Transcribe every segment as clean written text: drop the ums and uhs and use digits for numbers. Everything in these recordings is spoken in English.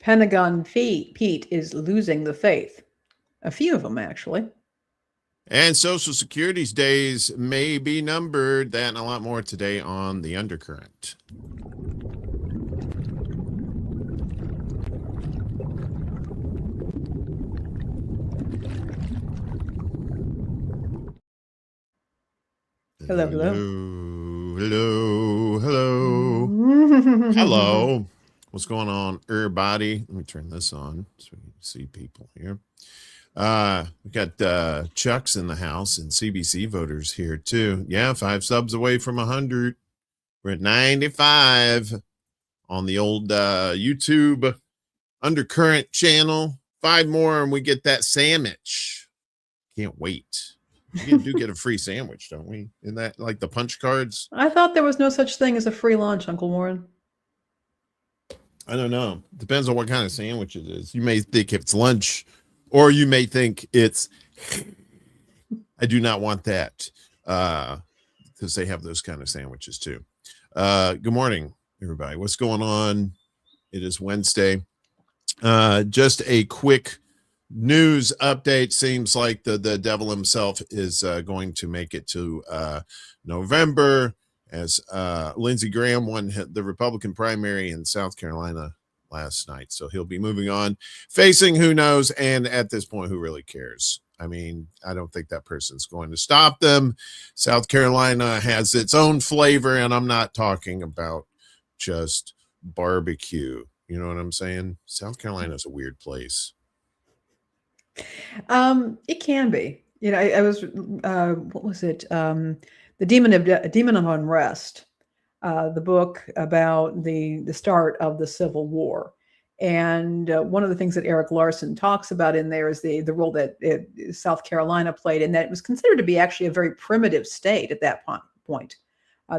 Pentagon Pete is losing the faith. A few of them, actually. And Social Security's days may be numbered. That and a lot more today on The Undercurrent. Hello. Hello. What's going on, everybody? Let me turn this on so we can see people here. We got Chuck's in the house and CBC voters here too. Yeah, 5 subs away from 100. We're at 95 on the old YouTube Undercurrent channel. 5 more and we get that sandwich. Can't wait. We do get a free sandwich, don't we? Isn't that like the punch cards? I thought there was no such thing as a free lunch, Uncle Warren. I don't know. Depends on what kind of sandwich it is. You may think it's lunch, or you may think it's, I do not want that, because they have those kind of sandwiches too. Good morning, everybody. What's going on? It is Wednesday. Just a quick news update. Seems like the devil himself is going to make it to November, as Lindsey Graham won the Republican primary in South Carolina last night. So he'll be moving on, facing who knows, and at this point, who really cares? I mean, I don't think that person's going to stop them. South Carolina has its own flavor, and I'm not talking about just barbecue. You know what I'm saying? South Carolina is a weird place. It can be. You know, I was what was it? The Demon of Unrest, the book about the start of the Civil War. And one of the things that Eric Larson talks about in there is the role that South Carolina played, and that it was considered to be actually a very primitive state at that point.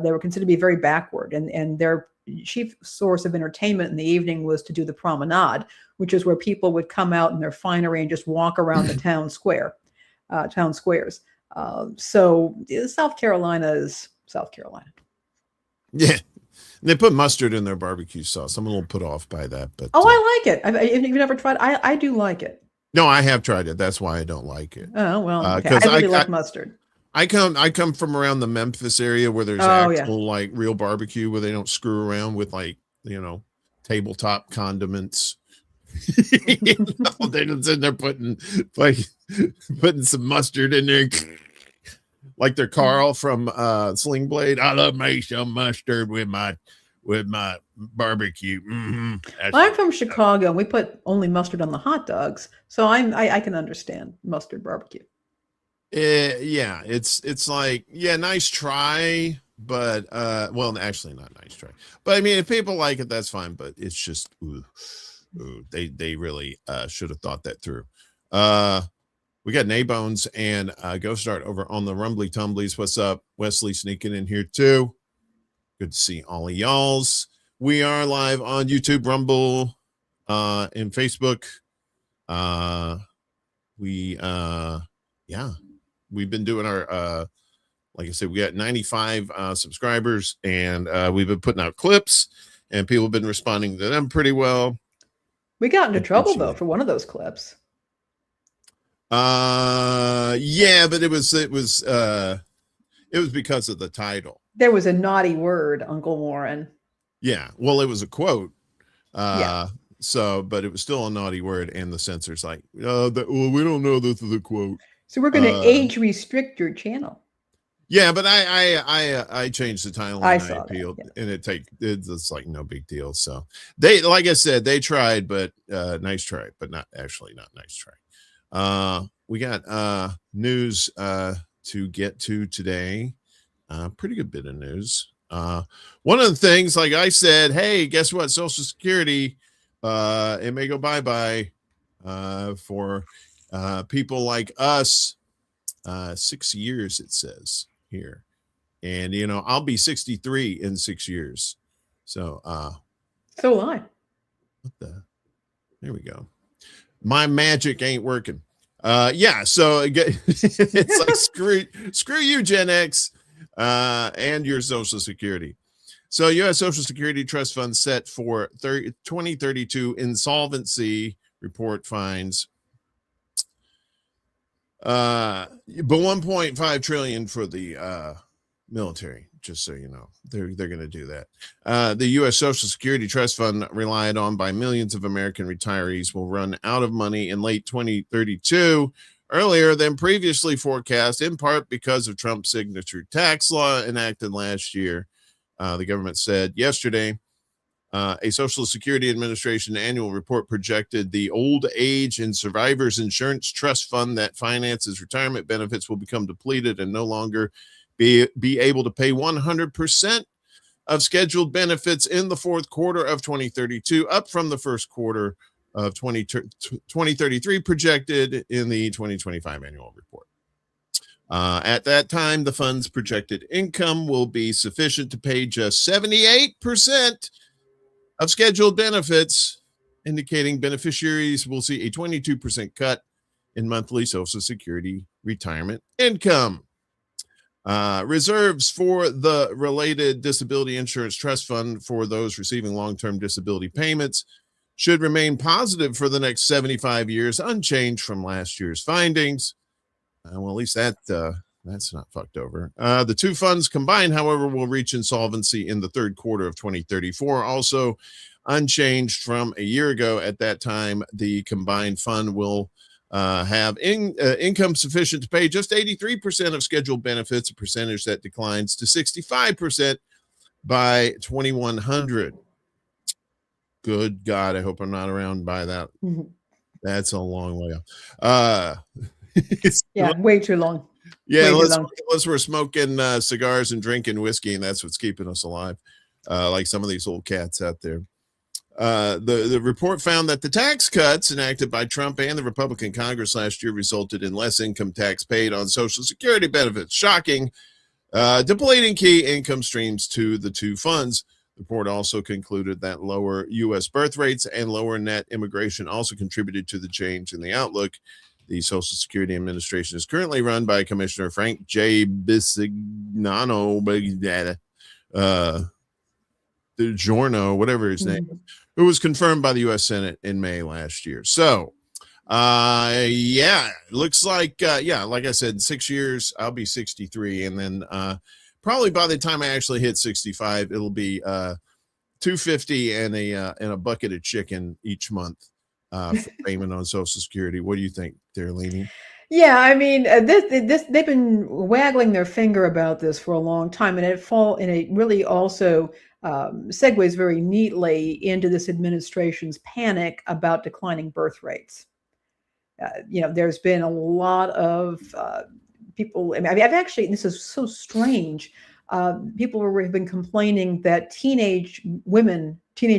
They were considered to be very backward, and their chief source of entertainment in the evening was to do the promenade, which is where people would come out in their finery and just walk around the town squares. So South Carolina is South Carolina. Yeah. They put mustard in their barbecue sauce. I'm a little put off by that, but I like it. You've never tried it? I do like it. No, I have tried it. That's why I don't like it. Oh well, okay. I really like mustard. I come from around the Memphis area where there's actual like real barbecue, where they don't screw around with, like, you know, tabletop condiments. You know, they're just in there putting some mustard in there, like they're Carl from Sling Blade. I love me some mustard with my barbecue. Mm-hmm. I'm from Chicago, and we put only mustard on the hot dogs, so I can understand mustard barbecue. Yeah, it's like, yeah, nice try, but well, actually not nice try, but I mean, if people like it, that's fine, but it's just they really should have thought that through. We got Naybones and Ghost Art over on the Rumbly Tumblies. What's up? Wesley sneaking in here too. Good to see all of y'alls. We are live on YouTube, Rumble, and Facebook. We've been doing our like I said, we got 95 subscribers, and we've been putting out clips, and people have been responding to them pretty well. We got into trouble though for one of those clips. Yeah, but it was because of the title. There was a naughty word, Uncle Warren. Yeah, well, it was a quote. So, but it was still a naughty word, and the censor's like, we don't know this is a quote. So we're going to age restrict your channel. Yeah, but I changed the title, and I appealed, and it's like no big deal. So they, like I said, they tried, but nice try, but not nice try. We got news to get to today. Pretty good bit of news. One of the things, like I said, hey, guess what? Social Security, it may go bye-bye for people like us. 6 years, it says here. And, you know, I'll be 63 in 6 years. So will I. What the? There we go. My magic ain't working. Yeah, so it's like screw you, Gen X, and your Social Security. So U.S. Social Security Trust Fund set for 2032 insolvency report finds but 1.5 trillion for the military, just so you know. They're going to do that. The U.S. Social Security Trust Fund, relied on by millions of American retirees, will run out of money in late 2032, earlier than previously forecast, in part because of Trump's signature tax law enacted last year. The government said yesterday. A Social Security Administration annual report projected the Old Age and Survivors Insurance Trust Fund that finances retirement benefits will become depleted and no longer be able to pay 100% of scheduled benefits in the fourth quarter of 2032, up from the first quarter of 2033 projected in the 2025 annual report. At that time, the fund's projected income will be sufficient to pay just 78% of scheduled benefits, indicating beneficiaries will see a 22% cut in monthly Social Security retirement income. Reserves for the related disability insurance trust fund for those receiving long-term disability payments should remain positive for the next 75 years, unchanged from last year's findings. Well, at least that's not fucked over. The two funds combined, however, will reach insolvency in the third quarter of 2034, also unchanged from a year ago. At that time, the combined fund will have income sufficient to pay just 83% of scheduled benefits, a percentage that declines to 65% by 2100. Good God, I hope I'm not around by that. Mm-hmm. That's a long way off. Way too long. Yeah, unless we're smoking cigars and drinking whiskey, and that's what's keeping us alive, like some of these old cats out there. The report found that the tax cuts enacted by Trump and the Republican Congress last year resulted in less income tax paid on Social Security benefits. Shocking, depleting key income streams to the two funds. The report also concluded that lower U.S. birth rates and lower net immigration also contributed to the change in the outlook. The Social Security Administration is currently run by Commissioner Frank J. Bisignano, DiGiorno, whatever his name is, who was confirmed by the U.S. Senate in May last year. So, looks like, like I said, in 6 years, I'll be 63. And then probably by the time I actually hit 65, it'll be $250 and a bucket of chicken each month. For payment on Social Security. What do you think they're leaning? Yeah, I mean, they've been waggling their finger about this for a long time, and it really also segues very neatly into this administration's panic about declining birth rates. There's been a lot of people. I mean, I've actually, this is so strange. People have been complaining that teenage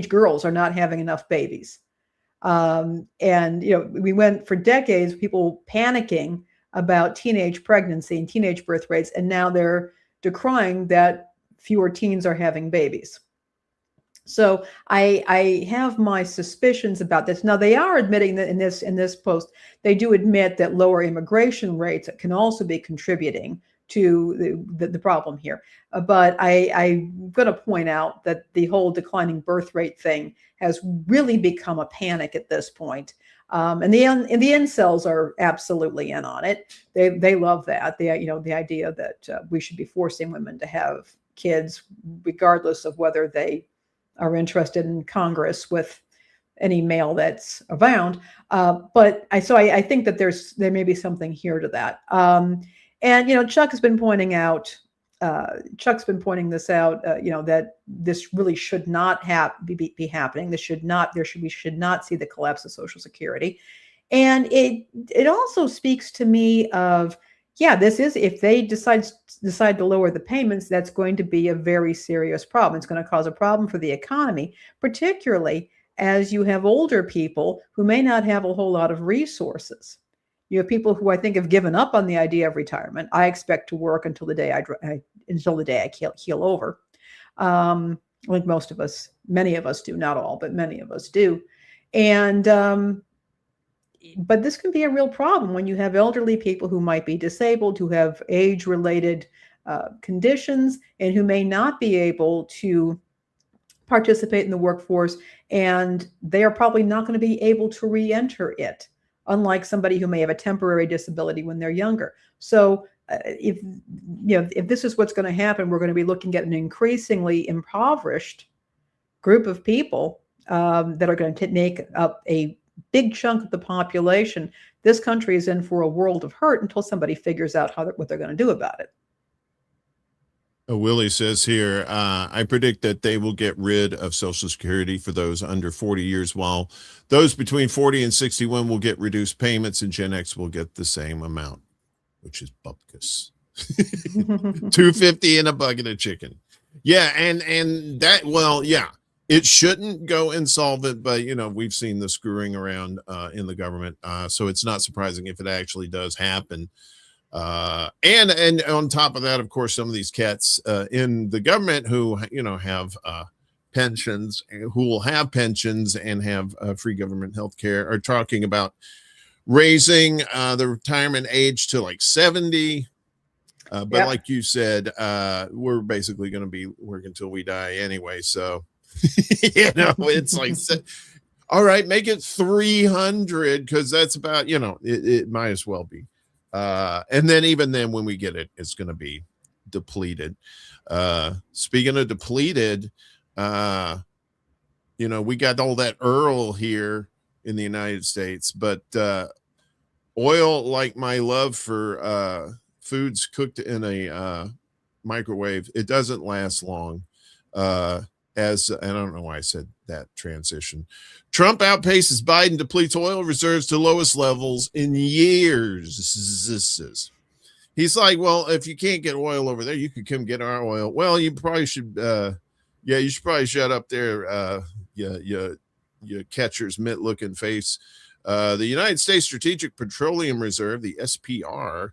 girls are not having enough babies. We went for decades, people panicking about teenage pregnancy and teenage birth rates, and now they're decrying that fewer teens are having babies. So I have my suspicions about this. Now, they are admitting that in this post, they do admit that lower immigration rates can also be contributing to the problem here. But I'm going to point out that the whole declining birth rate thing has really become a panic at this point. And the incels are absolutely in on it. They love that. The idea that we should be forcing women to have kids, regardless of whether they are interested in Congress with any male that's around. But I think that there may be something here to that. And Chuck has been pointing this out. That this really should not be happening. We should not see the collapse of Social Security. And it also speaks to me of, this is, if they decide to lower the payments, that's going to be a very serious problem. It's going to cause a problem for the economy, particularly as you have older people who may not have a whole lot of resources. You have people who I think have given up on the idea of retirement. I expect to work until the day I keel over. Like most of us, many of us do, not all, but many of us do. And but this can be a real problem when you have elderly people who might be disabled, who have age-related conditions and who may not be able to participate in the workforce, and they are probably not going to be able to re-enter it, unlike somebody who may have a temporary disability when they're younger. So if this is what's going to happen, we're going to be looking at an increasingly impoverished group of people that are going to make up a big chunk of the population. This country is in for a world of hurt until somebody figures out what they're going to do about it. Willie says here, I predict that they will get rid of Social Security for those under 40 years, while those between 40 and 61 will get reduced payments, and Gen X will get the same amount, which is bupkis. $2.50 and a bucket of chicken. Yeah, and that, well, yeah, it shouldn't go insolvent, but we've seen the screwing around in the government, so it's not surprising if it actually does happen. And on top of that, of course, some of these cats in the government who have pensions, who will have pensions and have free government health care, are talking about raising the retirement age to like 70. But like you said, we're basically going to be working until we die anyway. So, it's like, all right, make it 300, because that's about, it might as well be. And then even then, when we get it, it's going to be depleted. Speaking of depleted, we got all that Earl here in the United States, but oil, like my love for foods cooked in a microwave, it doesn't last long. And I don't know why I said that transition. Trump outpaces Biden, depletes oil reserves to lowest levels in years. He's like, well, if you can't get oil over there, you could come get our oil. Well, you probably should. You should probably shut up there. Your catcher's mitt looking face. The United States Strategic Petroleum Reserve, the SPR,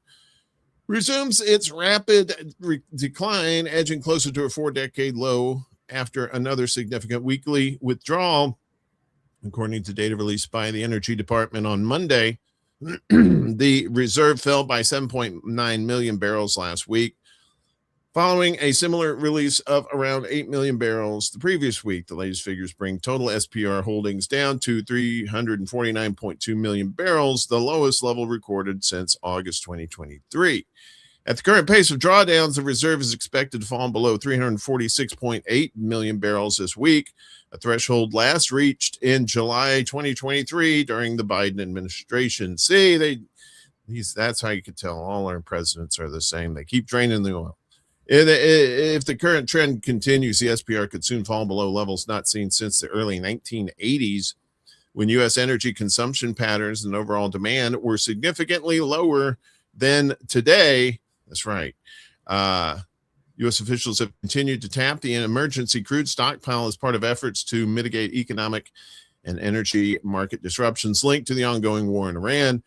resumes its rapid decline, edging closer to a 4-decade low after another significant weekly withdrawal. According to data released by the Energy Department on Monday, the reserve fell by 7.9 million barrels last week, following a similar release of around 8 million barrels the previous week. The latest figures bring total SPR holdings down to 349.2 million barrels, the lowest level recorded since August 2023. At the current pace of drawdowns, the reserve is expected to fall below 346.8 million barrels this week, a threshold last reached in July 2023 during the Biden administration. See, that's how you can tell all our presidents are the same. They keep draining the oil. If the current trend continues, the SPR could soon fall below levels not seen since the early 1980s, when U.S. energy consumption patterns and overall demand were significantly lower than today. That's right. U.S. officials have continued to tap the emergency crude stockpile as part of efforts to mitigate economic and energy market disruptions linked to the ongoing war in Iran.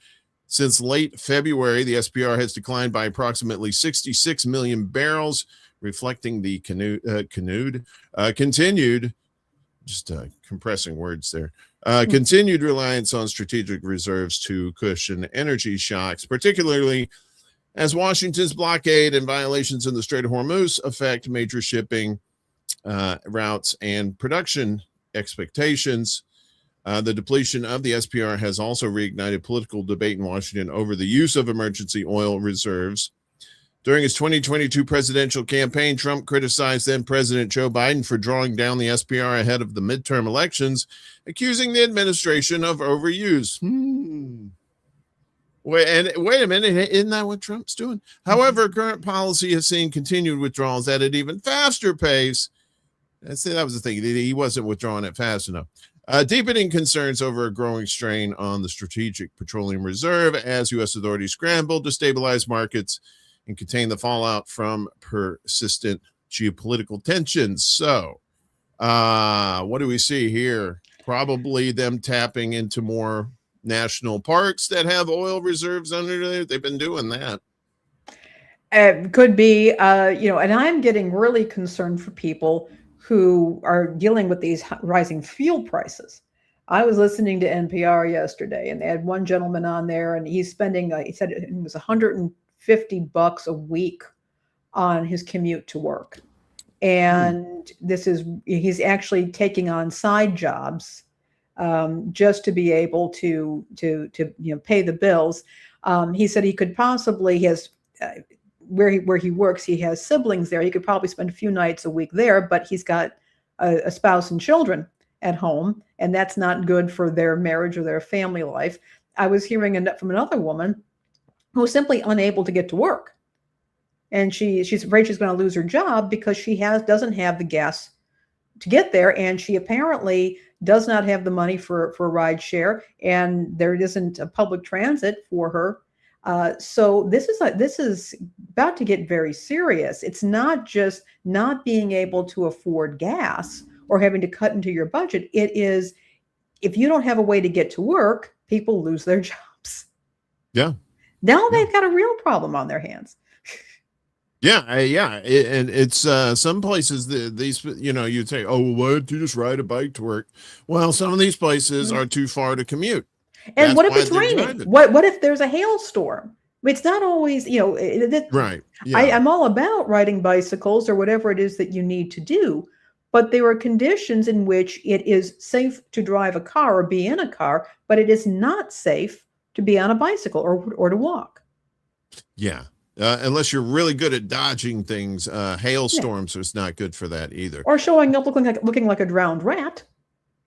Since late February, the SPR has declined by approximately 66 million barrels, reflecting the continued, compressing words there, continued reliance on strategic reserves to cushion energy shocks, particularly as Washington's blockade and violations in the Strait of Hormuz affect major shipping routes and production expectations. The depletion of the SPR has also reignited political debate in Washington over the use of emergency oil reserves. During his 2022 presidential campaign, Trump criticized then President Joe Biden for drawing down the SPR ahead of the midterm elections, accusing the administration of overuse. Wait a minute, isn't that what Trump's doing? However, current policy has seen continued withdrawals at an even faster pace. I'd say that was the thing. He wasn't withdrawing it fast enough. Deepening concerns over a growing strain on the Strategic Petroleum Reserve as U.S. authorities scramble to stabilize markets and contain the fallout from persistent geopolitical tensions. So, what do we see here? Probably them tapping into more national parks that have oil reserves under there. They've been doing that. Could be, and I'm getting really concerned for people who are dealing with these rising fuel prices. I was listening to NPR yesterday, and they had one gentleman on there, and he's spending, he said it was $150 a week on his commute to work. Hmm. And he's actually taking on side jobs just to be able to pay the bills. He said he could possibly, he has where he works, he has siblings there. He could probably spend a few nights a week there, but he's got a spouse and children at home, and that's not good for their marriage or their family life. I was hearing from another woman who was simply unable to get to work, and she's afraid she's going to lose her job because she doesn't have the gas to get there, and she apparently does not have the money for ride share, and there isn't a public transit for her. So this is about to get very serious. It's not just not being able to afford gas or having to cut into your budget. It is, if you don't have a way to get to work, people lose their jobs. Yeah. Now they've got a real problem on their hands. Yeah, and it's some places these you'd say, oh, why don't you just ride a bike to work? Well, some of these places are too far to commute. And what if it's raining? What if there's a hailstorm? It's not always, right. Yeah. I'm all about riding bicycles or whatever it is that you need to do, but there are conditions in which it is safe to drive a car or be in a car, but it is not safe to be on a bicycle or to walk. Yeah. Unless you're really good at dodging things, hailstorms is not good for that either. Or showing up looking like a drowned rat.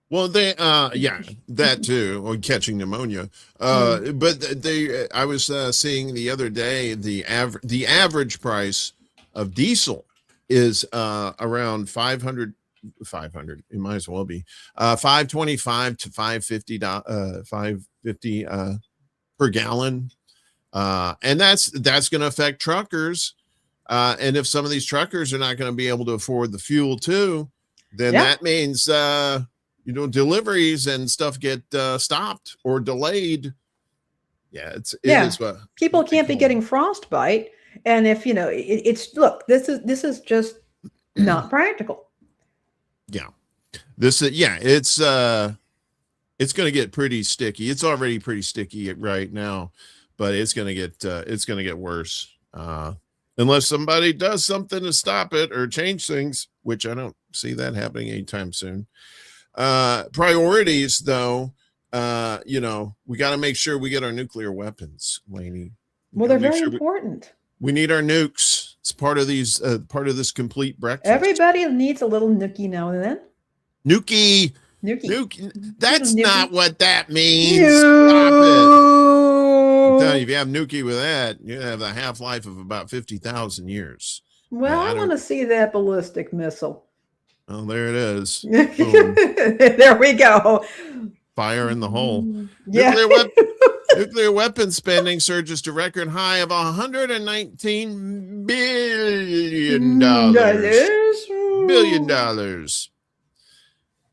Well, that too, or catching pneumonia. But I was seeing the other day the average price of diesel is around 500. It might as well be $5.25 to $5.50 per gallon. And that's going to affect truckers. And if some of these truckers are not going to be able to afford the fuel too, then that means, deliveries and stuff get stopped or delayed. Yeah. It is people can't be getting frostbite. And if, look, this is just not practical. Yeah. It's going to get pretty sticky. It's already pretty sticky right now, but it's going to get worse. Unless somebody does something to stop it or change things, which I don't see that happening anytime soon. Priorities though, we got to make sure we get our nuclear weapons, Lainey. Well, they're very important. We need our nukes. It's part of this complete breakfast. Everybody needs a little nookie now and then. Nukie. That's not what that means. No. Stop it. I'm telling you, if you have nukie with that, you have a half-life of about 50,000 years. Well, I want to see that ballistic missile. Oh, there it is. There we go. Fire in the hole. Yeah. Nuclear weapon spending surges to record high of $119 billion. $1 billion.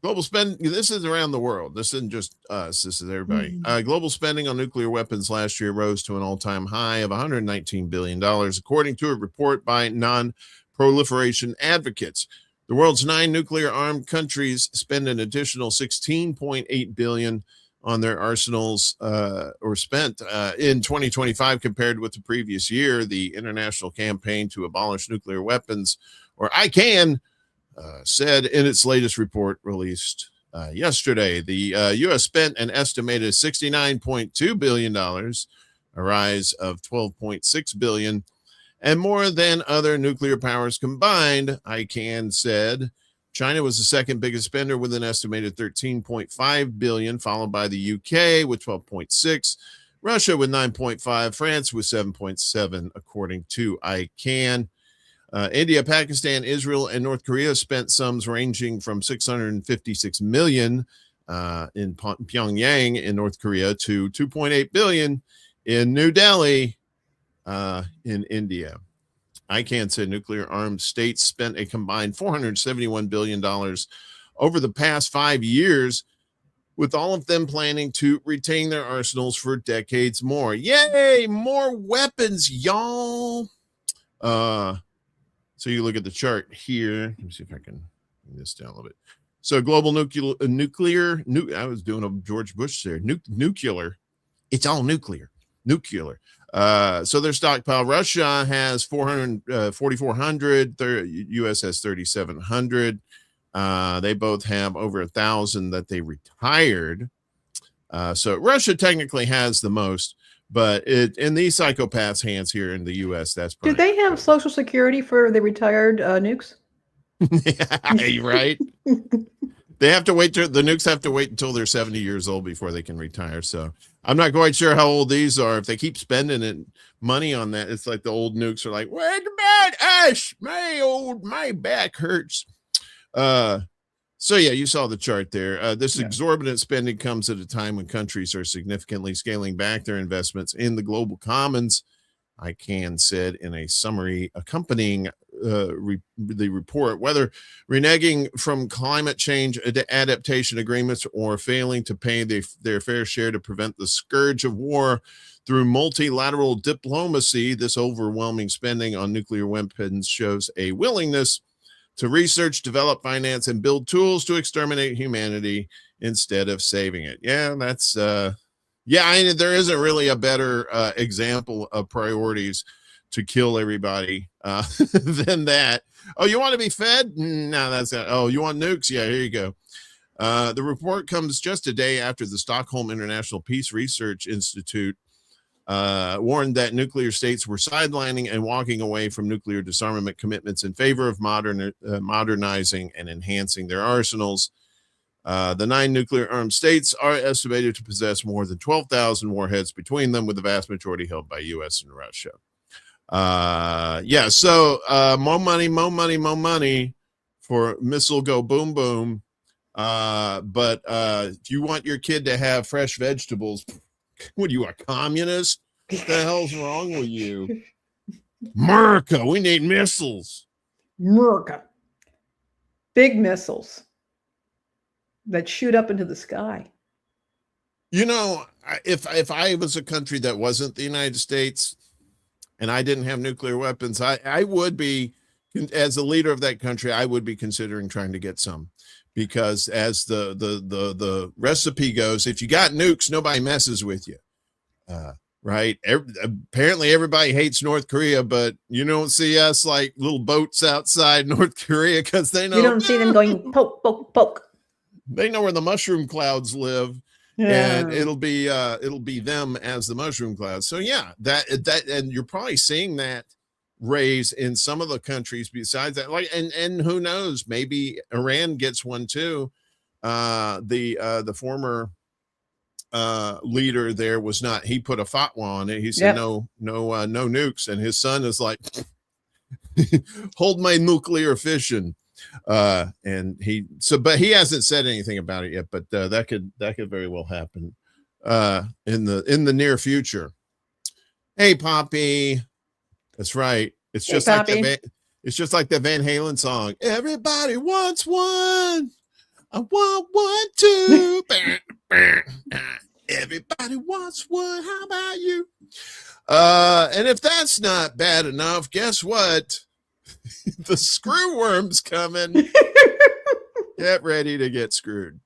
Global spend. This is around the world. This isn't just us. This is everybody. Global spending on nuclear weapons last year rose to an all-time high of $119 billion, according to a report by non-proliferation advocates. The world's 9 nuclear-armed countries spend an additional $16.8 billion on their arsenals, or spent in 2025 compared with the previous year. The International Campaign to Abolish Nuclear Weapons, or ICAN, said in its latest report released yesterday, the U.S. spent an estimated $69.2 billion, a rise of $12.6 billion, and more than other nuclear powers combined. ICAN said China was the second biggest spender with an estimated $13.5 billion, followed by the UK with $12.6, Russia with $9.5, France with $7.7, according to ICAN. India, Pakistan, Israel, and North Korea spent sums ranging from $656 million in Pyongyang in North Korea to $2.8 billion in New Delhi in India. ICAN said nuclear-armed states spent a combined $471 billion over the past 5 years, with all of them planning to retain their arsenals for decades more. Yay! More weapons, y'all! So you look at the chart here. Let me see if I can bring this down a little bit. So global nuclear. I was doing a George Bush there. Nuclear. It's all nuclear. nuclear. So their stockpile, Russia has 4,400, US has 3,700. They both have over 1,000 that they retired. So Russia technically has the most, but in these psychopaths' hands here in the US, that's Do they have Social Security for the retired nukes? Yeah, right. They have to wait. The nukes have to wait until they're 70 years old before they can retire. So I'm not quite sure how old these are. If they keep spending money on that, it's like the old nukes are like, wait a minute, Ash, my back hurts. So yeah, you saw the chart there. This exorbitant spending comes at a time when countries are significantly scaling back their investments in the global commons. ICANN said in a summary accompanying the report, whether reneging from climate change adaptation agreements or failing to pay their fair share to prevent the scourge of war through multilateral diplomacy, this overwhelming spending on nuclear weapons shows a willingness to research, develop, finance, and build tools to exterminate humanity instead of saving it. Yeah, that's there isn't really a better example of priorities to kill everybody than that. Oh, you want to be fed? No, that's not. Oh, you want nukes? Yeah, here you go. The report comes just a day after the Stockholm International Peace Research Institute warned that nuclear states were sidelining and walking away from nuclear disarmament commitments in favor of modernizing and enhancing their arsenals. The 9 nuclear-armed states are estimated to possess more than 12,000 warheads between them, with the vast majority held by U.S. and Russia. So more money for missile go boom boom. But if you want your kid to have fresh vegetables, what are you, a communist? What the hell's wrong with you? America, we need missiles. America. Big missiles that shoot up into the sky. You know, if I was a country that wasn't the United States and I didn't have nuclear weapons, I would be, as a leader of that country, I would be considering trying to get some. Because as the recipe goes, if you got nukes, nobody messes with you. Right? Apparently everybody hates North Korea, but you don't see us like little boats outside North Korea because they know. You don't see them going poke, poke, poke. They know where the mushroom clouds live. Yeah. And it'll be them as the mushroom clouds. So yeah, that and you're probably seeing that raise in some of the countries besides that, like, and who knows, maybe Iran gets one too. The former leader there was not, he put a fatwa on it. He said no nukes, and his son is like, hold my nuclear fission. But he hasn't said anything about it yet, but that could very well happen in the near future. Hey, Poppy. That's right. It's just like the Van Halen song. Everybody wants one. I want one too. Everybody wants one. How about you? And if that's not bad enough, guess what? The screw worm's coming. Get ready to get screwed.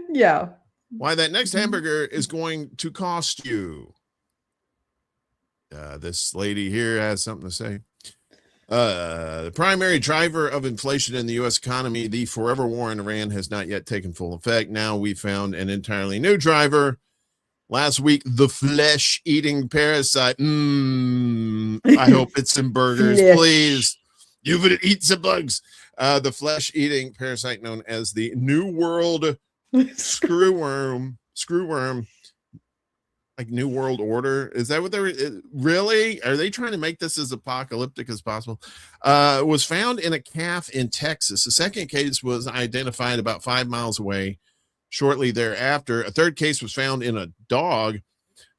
Yeah. Why that next hamburger is going to cost you. This lady here has something to say. The primary driver of inflation in the U.S. economy, the forever war in Iran, has not yet taken full effect. Now we found an entirely new driver. Last week, the flesh-eating parasite. I hope it's in burgers, please. You would eat some bugs. The flesh-eating parasite known as the New World screwworm. Like New World Order. Is that what really? Are they trying to make this as apocalyptic as possible? Was found in a calf in Texas. The second case was identified about 5 miles away shortly thereafter. A third case was found in a dog.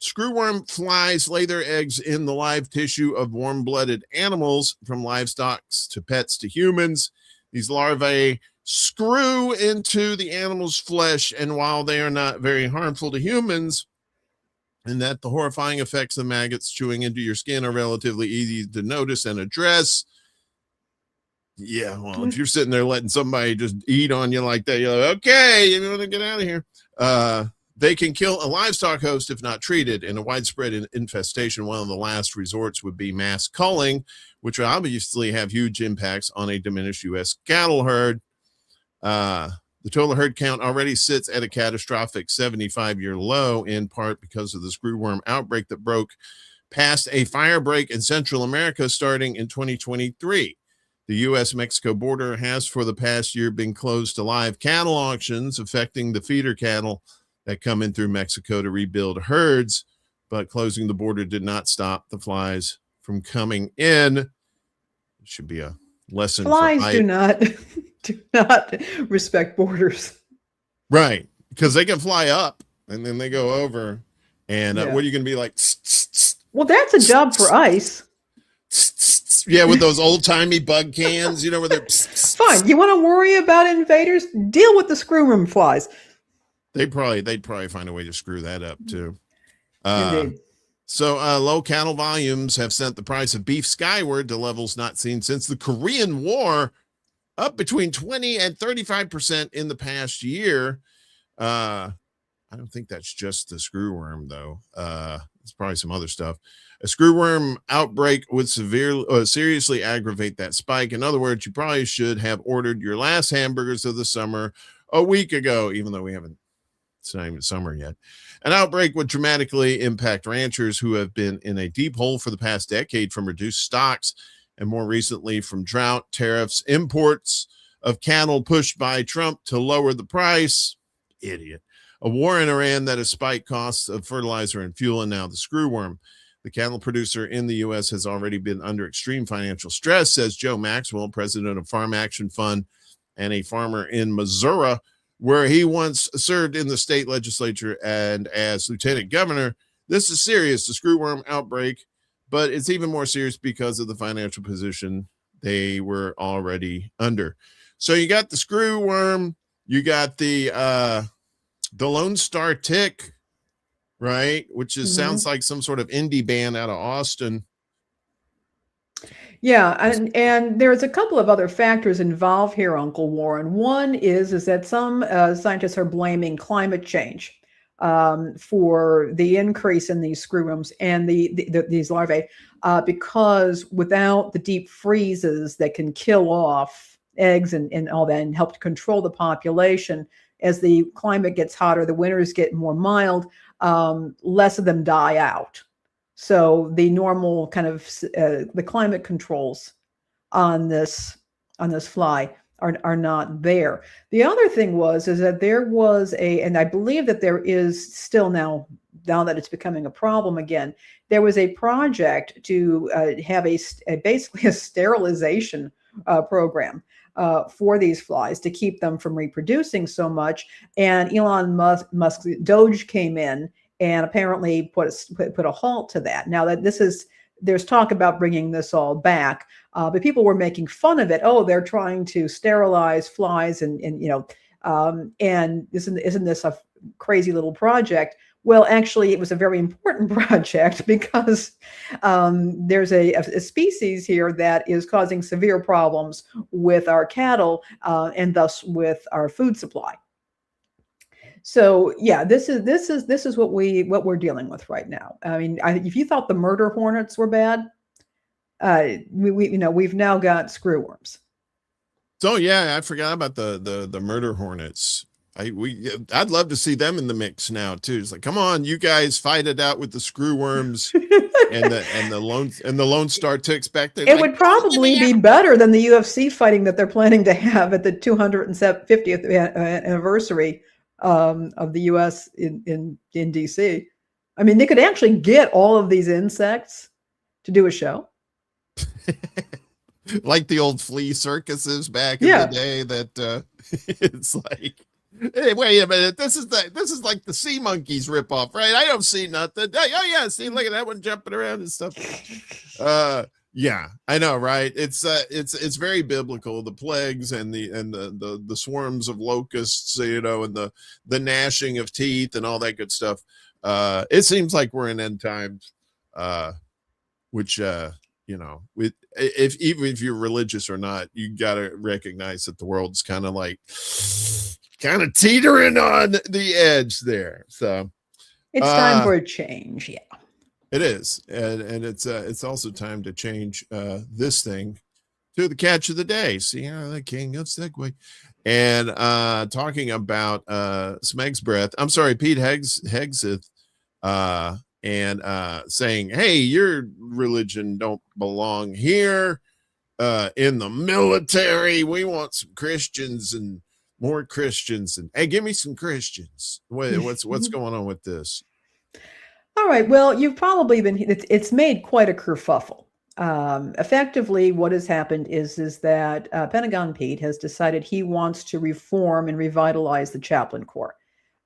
Screwworm flies lay their eggs in the live tissue of warm-blooded animals, from livestock to pets to humans. These larvae screw into the animal's flesh, and while they are not very harmful to humans, and that the horrifying effects of maggots chewing into your skin are relatively easy to notice and address. Yeah, well, if you're sitting there letting somebody just eat on you like that, you're like, okay, you want to get out of here. They can kill a livestock host if not treated. In a widespread infestation, one of the last resorts would be mass culling, which would obviously have huge impacts on a diminished U.S. cattle herd. The total herd count already sits at a catastrophic 75-year low, in part because of the screwworm outbreak that broke past a fire break in Central America starting in 2023. The U.S.-Mexico border has for the past year been closed to live cattle auctions, affecting the feeder cattle that come in through Mexico to rebuild herds, but closing the border did not stop the flies from coming in. It should be a lesson. Flies do not respect borders. Right, because they can fly up and then they go over. And what are you going to be like? Well, that's a job for ICE. Yeah, with those old-timey bug cans, where they're... Fine. You want to worry about invaders? Deal with the screwworm flies. They'd probably find a way to screw that up too. Indeed. So low cattle volumes have sent the price of beef skyward to levels not seen since the Korean War, up between 20 and 35% in the past year. I don't think that's just the screwworm though. It's probably some other stuff. A screwworm outbreak would seriously aggravate that spike. In other words, you probably should have ordered your last hamburgers of the summer a week ago, even though it's not even summer yet. An outbreak would dramatically impact ranchers who have been in a deep hole for the past decade from reduced stocks and more recently from drought, tariffs, imports of cattle pushed by Trump to lower the price. Idiot. A war in Iran that has spiked costs of fertilizer and fuel, and now the screwworm. The cattle producer in the U.S. has already been under extreme financial stress, says Joe Maxwell, president of Farm Action Fund and a farmer in Missouri, where he once served in the state legislature and as lieutenant governor. This is serious, the screwworm outbreak, but it's even more serious because of the financial position they were already under. So you got the screwworm, you got the Lone Star Tick, right? Which sounds like some sort of indie band out of Austin. Yeah, and there's a couple of other factors involved here, Uncle Warren. One is that some scientists are blaming climate change for the increase in these screwworms and these larvae, because without the deep freezes that can kill off eggs and all that and help to control the population, as the climate gets hotter, the winters get more mild, less of them die out. So the normal kind of the climate controls on this fly are not there. The other thing is that there was and I believe that there is still now that it's becoming a problem again, there was a project to have basically a sterilization program for these flies to keep them from reproducing so much. And Elon Musk's Doge came in and apparently put a halt to that. Now that there's talk about bringing this all back, but people were making fun of it. Oh, they're trying to sterilize flies, and isn't this a crazy little project? Well, actually, it was a very important project because there's a species here that is causing severe problems with our cattle and thus with our food supply. So yeah, this is what we're dealing with right now. I mean, if you thought the murder hornets were bad, we've now got screwworms. So yeah, I forgot about the murder hornets. I'd love to see them in the mix now too. It's like, come on, you guys, fight it out with the screwworms and the Lone Star Ticks back there. It would probably be better than the UFC fighting that they're planning to have at the 250th anniversary of the U.S. in D.C. I mean, they could actually get all of these insects to do a show. Like the old flea circuses back in the day that it's like, hey, wait a minute, this is like the sea monkeys ripoff, right? I don't see nothing. Oh yeah, see, look at that one jumping around and stuff. Yeah, I know, right? It's very biblical, the plagues and the swarms of locusts, and the gnashing of teeth and all that good stuff. It seems like we're in end times, which if you're religious or not, you got to recognize that the world's kind of like kind of teetering on the edge there. So it's time for a change. Yeah, it is. And it's also time to change this thing to the catch of the day. See how the king of segue. And talking about Smeg's breath. I'm sorry, Pete Hegseth, and saying, hey, your religion don't belong here. In the military, we want some Christians and more Christians. And hey, give me some Christians. What's going on with this? All right. Well, you've probably been. It's made quite a kerfuffle. Effectively, what has happened is that Pentagon Pete has decided he wants to reform and revitalize the chaplain corps.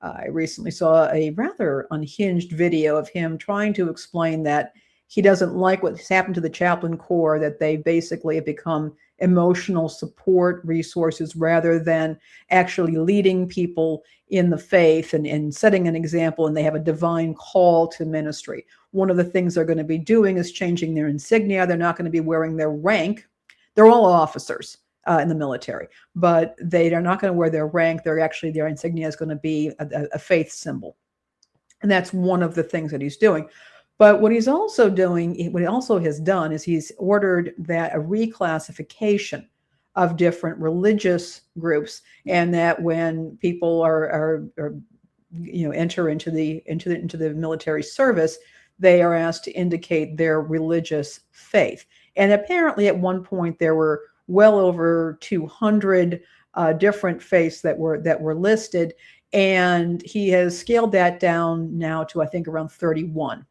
I recently saw a rather unhinged video of him trying to explain that he doesn't like what's happened to the chaplain corps, that they basically have become emotional support resources rather than actually leading people in the faith and setting an example, and they have a divine call to ministry. One of the things they're going to be doing is changing their insignia. They're not going to be wearing their rank. They're all officers in the military, but they are not going to wear their rank. They're actually, their insignia is going to be a faith symbol. And that's one of the things that he's doing. But what he's also doing, what he also has done, is he's ordered that a reclassification of different religious groups, and that when people are enter into the military service, they are asked to indicate their religious faith. And apparently, at one point, there were well over 200 different faiths that were listed, and he has scaled that down now to, I think, around 31.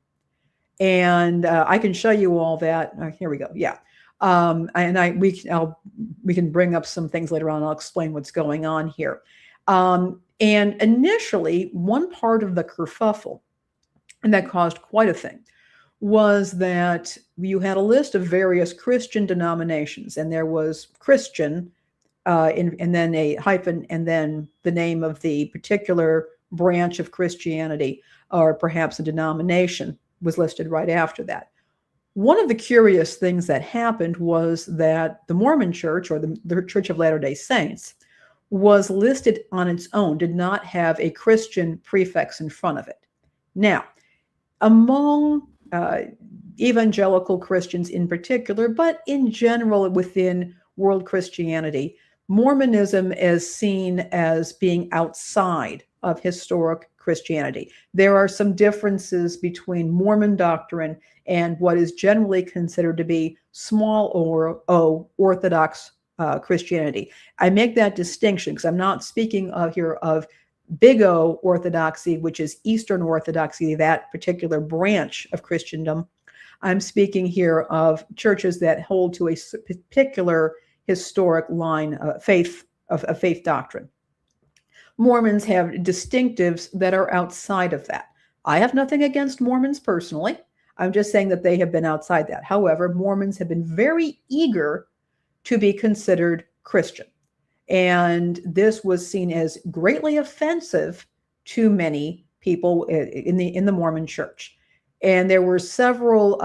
And I can show you all that. Here we go. Yeah. We can bring up some things later on. I'll explain what's going on here. And initially, one part of the kerfuffle, and that caused quite a thing, was that you had a list of various Christian denominations, and there was Christian, and then a hyphen, and then the name of the particular branch of Christianity, or perhaps a denomination, was listed right after that. One of the curious things that happened was that the Mormon Church, or the Church of Latter-day Saints, was listed on its own, did not have a Christian prefix in front of it. Now, among evangelical Christians in particular, but in general within world Christianity, Mormonism is seen as being outside of historic Christianity. There are some differences between Mormon doctrine and what is generally considered to be small o Orthodox Christianity. I make that distinction because I'm not speaking here of big O Orthodoxy, which is Eastern Orthodoxy, that particular branch of Christendom. I'm speaking here of churches that hold to a particular historic line of faith doctrine. Mormons have distinctives that are outside of that. I have nothing against Mormons personally. I'm just saying that they have been outside that. However, Mormons have been very eager to be considered Christian. And this was seen as greatly offensive to many people in the Mormon church. And there were several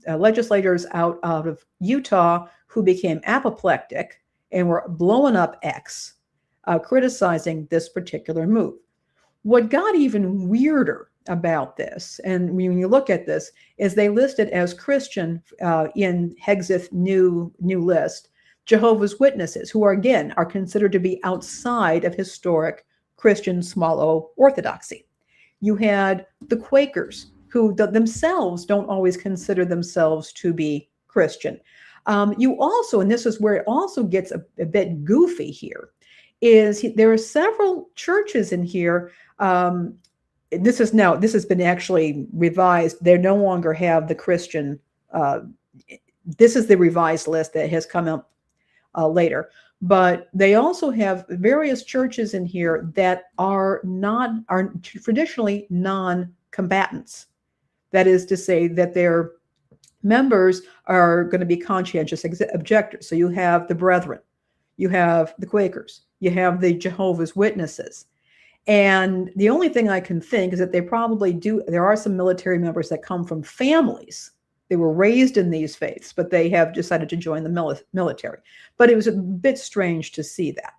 legislators out of Utah who became apoplectic and were blowing up X, criticizing this particular move. What got even weirder about this, and when you look at this, is they listed as Christian in Hegseth's new list Jehovah's Witnesses, who are considered to be outside of historic Christian small o orthodoxy. You had the Quakers, who themselves don't always consider themselves to be Christian. You also, and this is where it also gets a bit goofy here, is there are several churches in here. This has been actually revised. They no longer have the Christian. This is the revised list that has come up later. But they also have various churches in here that are traditionally non-combatants. That is to say that their members are going to be conscientious objectors. So you have the Brethren, you have the Quakers, you have the Jehovah's Witnesses. And the only thing I can think is that there are some military members that come from families. They were raised in these faiths, but they have decided to join the military. But it was a bit strange to see that.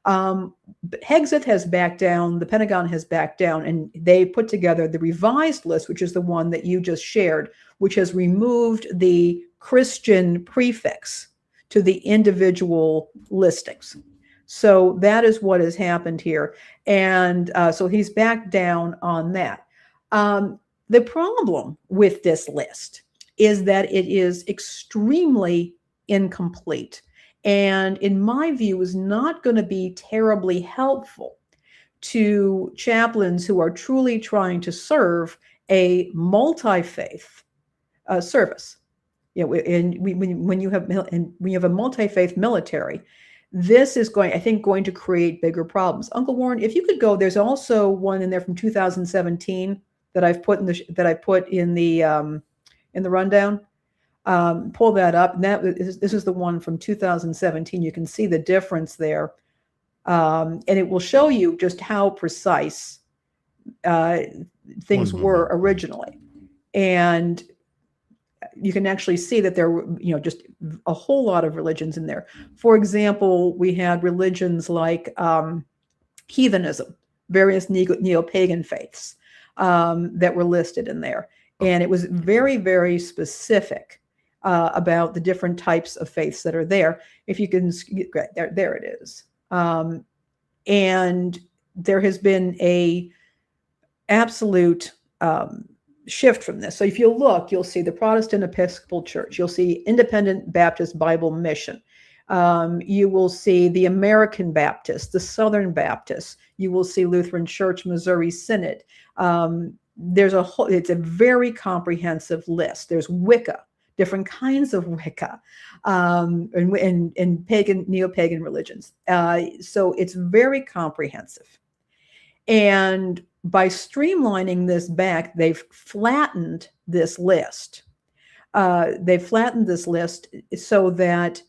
Hegseth has backed down, the Pentagon has backed down, and they put together the revised list, which is the one that you just shared, which has removed the Christian prefix to the individual listings. So that is what has happened here. And so he's backed down on that. The problem with this list is that it is extremely incomplete. And in my view, is not going to be terribly helpful to chaplains who are truly trying to serve a multi-faith service. When you have a multi-faith military, this is going to create bigger problems. Uncle Warren, if you could go, there's also one in there from 2017 that I've put in the rundown. Pull that up. And this is the one from 2017. You can see the difference there. And it will show you just how precise things were originally. And you can actually see that there were, just a whole lot of religions in there. For example, we had religions like heathenism, various neo-pagan faiths that were listed in there. And it was very, very specific about the different types of faiths that are there. If you can, there it is. And there has been a absolute shift from this. So if you look, you'll see the Protestant Episcopal Church. You'll see Independent Baptist Bible Mission. You will see the American Baptist, the Southern Baptist. You will see Lutheran Church, Missouri Synod. It's a very comprehensive list. There's Wicca, different kinds of Wicca, and pagan, neo-pagan religions. So it's very comprehensive. And by streamlining this back, they've flattened this list. So that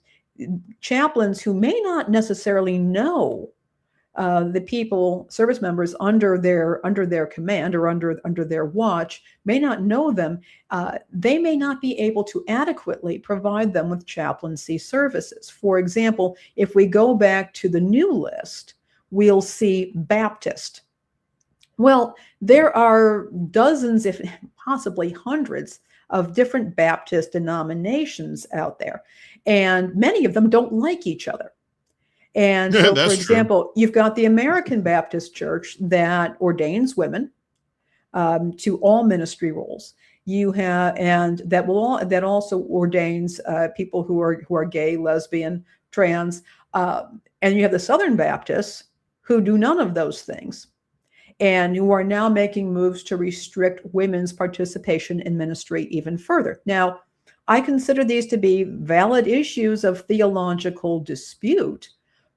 chaplains who may not necessarily know the people, service members under their command or under their watch, may not know them. They may not be able to adequately provide them with chaplaincy services. For example, if we go back to the new list, we'll see Baptist. Well, there are dozens, if possibly hundreds, of different Baptist denominations out there, and many of them don't like each other. And so, for example, you've got the American Baptist Church that ordains women to all ministry roles. You have, and that also ordains people who are gay, lesbian, trans, and you have the Southern Baptists who do none of those things, and who are now making moves to restrict women's participation in ministry even further. Now, I consider these to be valid issues of theological dispute.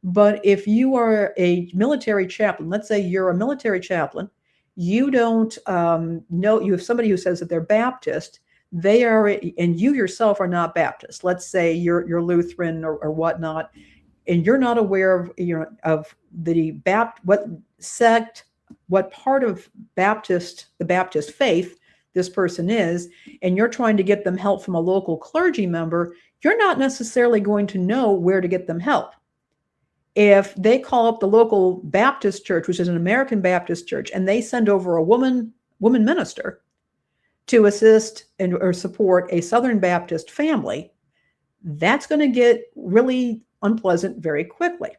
But if you are a military chaplain, let's say you're a military chaplain, you don't know, you have somebody who says that they're Baptist, they are, and you yourself are not Baptist. Let's say you're Lutheran or whatnot, and you're not aware of, of what sect, what part of the Baptist faith this person is, and you're trying to get them help from a local clergy member, you're not necessarily going to know where to get them help. If they call up the local Baptist church, which is an American Baptist church, and they send over a woman minister to assist or support a Southern Baptist family, that's going to get really unpleasant very quickly.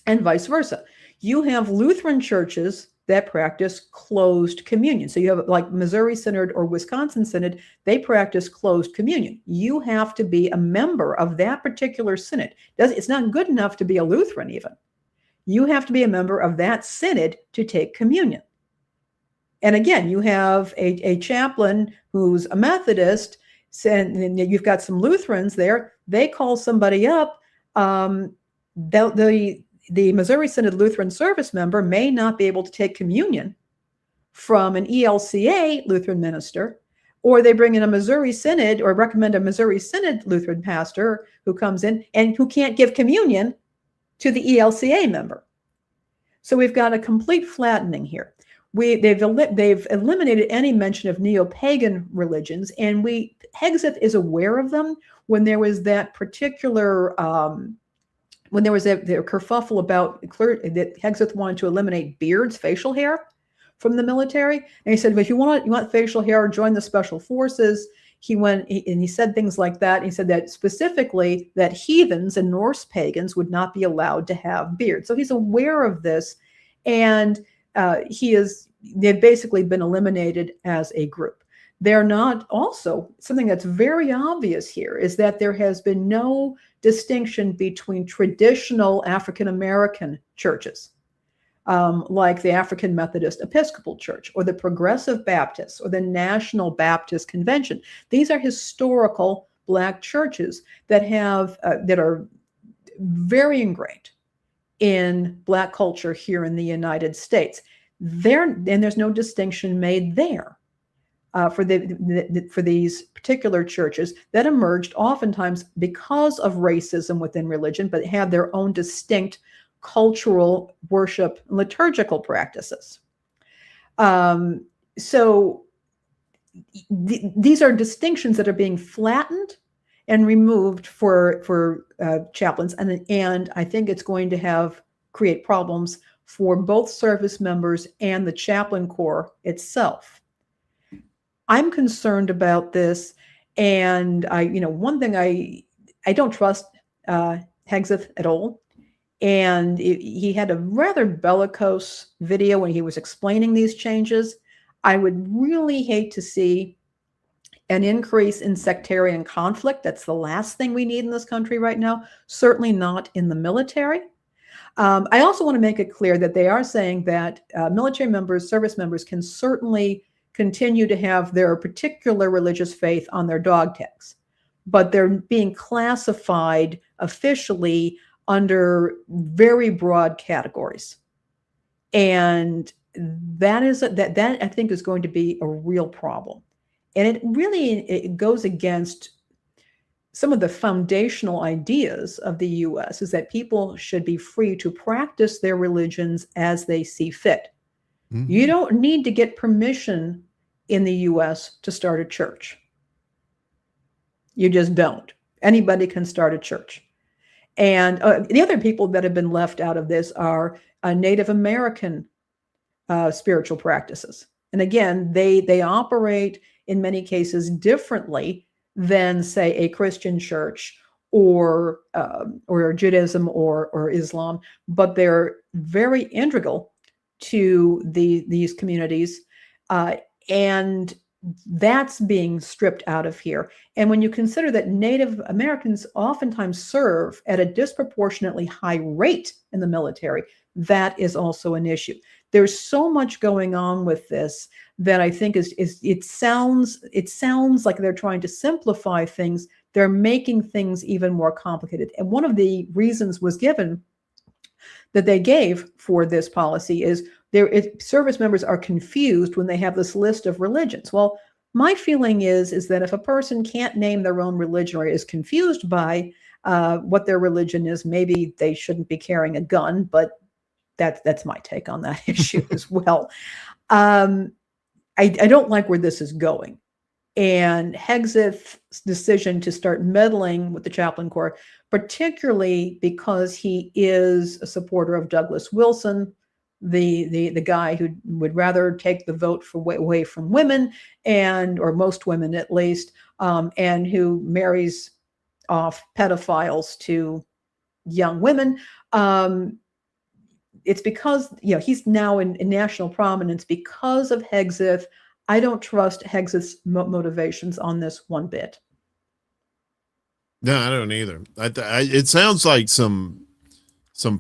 And vice versa. You have Lutheran churches that practice closed communion. So you have like Missouri Synod or Wisconsin Synod, they practice closed communion. You have to be a member of that particular synod. It's not good enough to be a Lutheran even. You have to be a member of that synod to take communion. And again, you have a chaplain who's a Methodist, and you've got some Lutherans there. They call somebody up. The Missouri Synod Lutheran service member may not be able to take communion from an ELCA Lutheran minister, or they bring in a Missouri Synod or recommend a Missouri Synod Lutheran pastor who comes in and who can't give communion to the ELCA member. So we've got a complete flattening here. They've eliminated any mention of neo-pagan religions, and Hegseth is aware of them when there was that particular when there was a kerfuffle about that Hegseth wanted to eliminate beards, facial hair from the military. And he said, if you want facial hair, join the special forces. He said things like that. He said that specifically that heathens and Norse pagans would not be allowed to have beards. So he's aware of this. And they've basically been eliminated as a group. They're not also, something that's very obvious here is that there has been no distinction between traditional African-American churches, like the African Methodist Episcopal Church or the Progressive Baptists or the National Baptist Convention. These are historical Black churches that are very ingrained in Black culture here in the United States. And there's no distinction made there. For these particular churches that emerged oftentimes because of racism within religion, but have their own distinct cultural worship and liturgical practices. So these are distinctions that are being flattened and removed for chaplains, and I think it's going to create problems for both service members and the chaplain corps itself. I'm concerned about this, and one thing I don't trust Hegseth at all, and he had a rather bellicose video when he was explaining these changes. I would really hate to see an increase in sectarian conflict. That's the last thing we need in this country right now, certainly not in the military. I also want to make it clear that they are saying that military members, service members can certainly continue to have their particular religious faith on their dog tags, but they're being classified officially under very broad categories. And that I think is going to be a real problem. And it goes against some of the foundational ideas of the U.S. is that people should be free to practice their religions as they see fit. Mm-hmm. You don't need to get permission in the U.S. to start a church. You just don't. Anybody can start a church. And the other people that have been left out of this are Native American spiritual practices. And again, they operate in many cases differently than, say, a Christian church or Judaism or Islam, but they're very integral to these communities. And that's being stripped out of here. And when you consider that Native Americans oftentimes serve at a disproportionately high rate in the military, that is also an issue. There's so much going on with this that I think it sounds like they're trying to simplify things. They're making things even more complicated. And one of the reasons was given that they gave for this policy is service members are confused when they have this list of religions. Well, my feeling is that if a person can't name their own religion or is confused by what their religion is, maybe they shouldn't be carrying a gun, but that's my take on that issue as well. I don't like where this is going. And Hegseth's decision to start meddling with the chaplain corps, particularly because he is a supporter of Douglas Wilson, the guy who would rather take the vote away from women, or most women at least, and who marries off pedophiles to young women. It's because he's now in national prominence because of Hegseth. I don't trust Hegseth's motivations on this one bit. No, I don't either. It sounds like some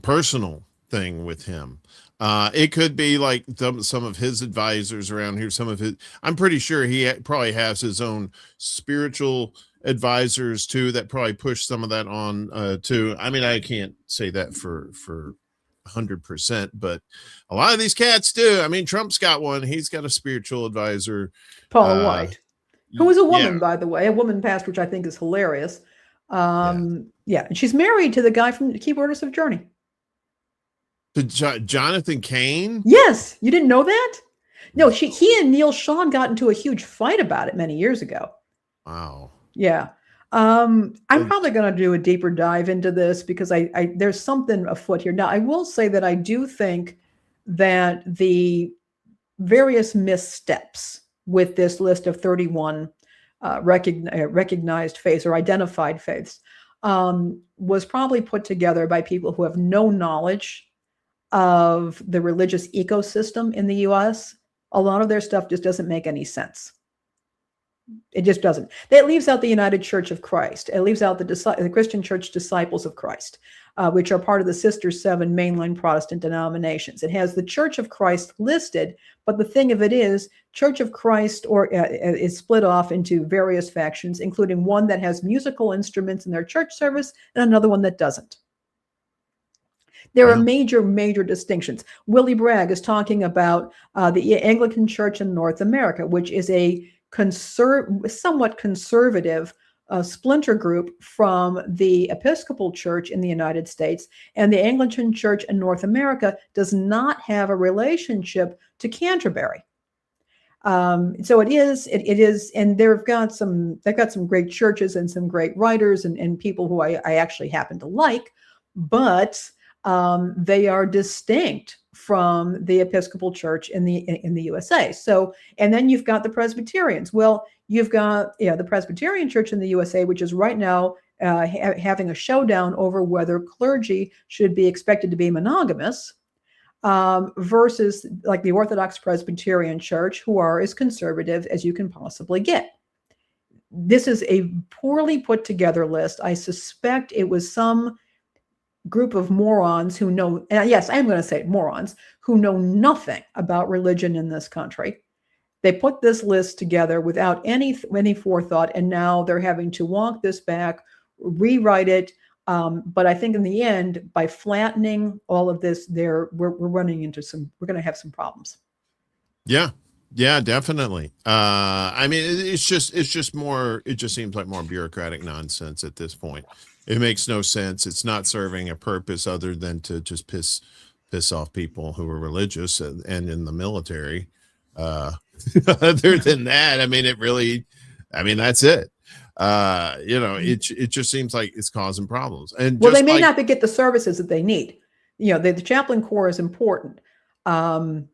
personal thing with him. It could be like some of his advisors around here. I'm pretty sure he probably has his own spiritual advisors too that probably push some of that on too. I mean, I can't say that for 100%, but a lot of these cats do. I mean, Trump's got one. He's got a spiritual advisor, Paula White, who is a woman, by the way, a woman pastor, which I think is hilarious. And she's married to the guy from the Keyboardist of Journey. To Jonathan Cain? Yes, you didn't know that? No, he and Neil Sean got into a huge fight about it many years ago. Wow. Yeah. I'm probably going to do a deeper dive into this because I there's something afoot here. Now, I will say that I do think that the various missteps with this list of 31 recognized faiths or identified faiths was probably put together by people who have no knowledge of the religious ecosystem in the US. A lot of their stuff just doesn't make any sense. It just doesn't. It leaves out the United Church of Christ. It leaves out the Christian Church Disciples of Christ, which are part of the Sister Seven mainline Protestant denominations. It has the Church of Christ listed, but the thing of it is, Church of Christ is split off into various factions, including one that has musical instruments in their church service and another one that doesn't. There are major, major distinctions. Willie Bragg is talking about the Anglican Church in North America, which is a somewhat conservative splinter group from the Episcopal Church in the United States, and the Anglican Church in North America does not have a relationship to Canterbury. So it is, and they've got some great churches and some great writers and people who I actually happen to like, but they are distinct from the Episcopal Church in the USA. So, and then you've got the Presbyterians. Well, you've got the Presbyterian Church in the USA, which is right now having a showdown over whether clergy should be expected to be monogamous, versus like the Orthodox Presbyterian Church, who are as conservative as you can possibly get. This is a poorly put together list. I suspect it was some group of morons who know, and yes, I'm going to say morons, who know nothing about religion in this country. They put this list together without any forethought, and now they're having to walk this back, rewrite it. But I think in the end, by flattening all of this, we're running into we're going to have some problems. Yeah, definitely. I mean, it just seems like more bureaucratic nonsense at this point. It makes no sense. It's not serving a purpose other than to just piss off people who are religious and in the military. Other than that, I mean, that's it. It just seems like it's causing problems. And well, they may not get the services that they need. The chaplain corps is important. And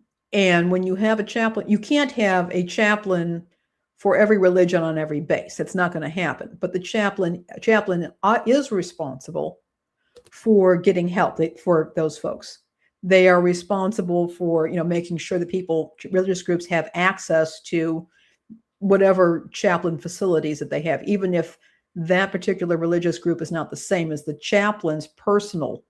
when you have a chaplain, you can't have a chaplain for every religion on every base. It's not going to happen. But the chaplain is responsible for getting help for those folks. They are responsible for, making sure that religious groups have access to whatever chaplain facilities that they have, even if that particular religious group is not the same as the chaplain's personal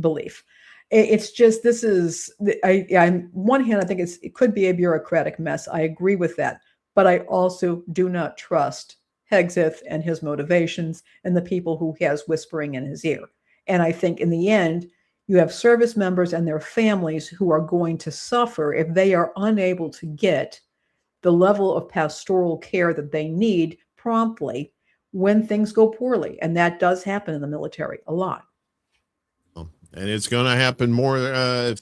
belief. It's just, this is, on one hand, I think it could be a bureaucratic mess. I agree with that. But I also do not trust Hegseth and his motivations and the people who he has whispering in his ear. And I think in the end, you have service members and their families who are going to suffer if they are unable to get the level of pastoral care that they need promptly when things go poorly. And that does happen in the military a lot. And it's going to happen more if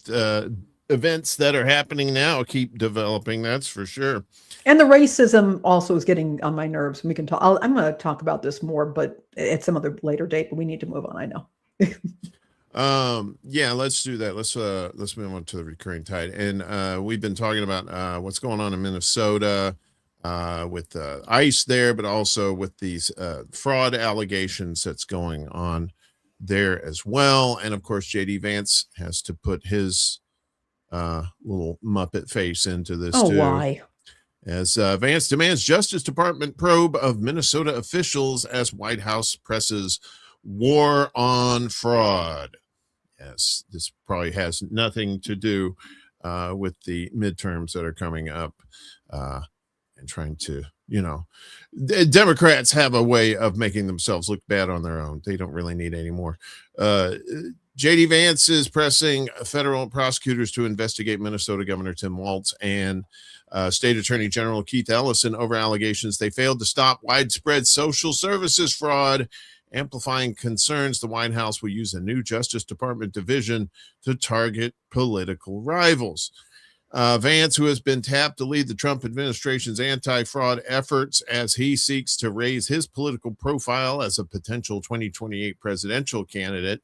events that are happening now keep developing, that's for sure. And the racism also is getting on my nerves. We can talk. I'm going to talk about this more, but at some other later date. But we need to move on. I know. Yeah, let's do that. Let's move on to the recurring tide. And we've been talking about what's going on in Minnesota with ICE there, but also with these fraud allegations that's going on there as well. And of course, JD Vance has to put his little Muppet face into this too. Why? As Vance demands Justice Department probe of Minnesota officials as White House presses war on fraud. Yes, this probably has nothing to do with the midterms that are coming up and trying to, Democrats have a way of making themselves look bad on their own. They don't really need any more. JD Vance is pressing federal prosecutors to investigate Minnesota Governor Tim Walz and State Attorney General Keith Ellison over allegations they failed to stop widespread social services fraud, amplifying concerns the White House will use a new Justice Department division to target political rivals. Vance, who has been tapped to lead the Trump administration's anti-fraud efforts as he seeks to raise his political profile as a potential 2028 presidential candidate.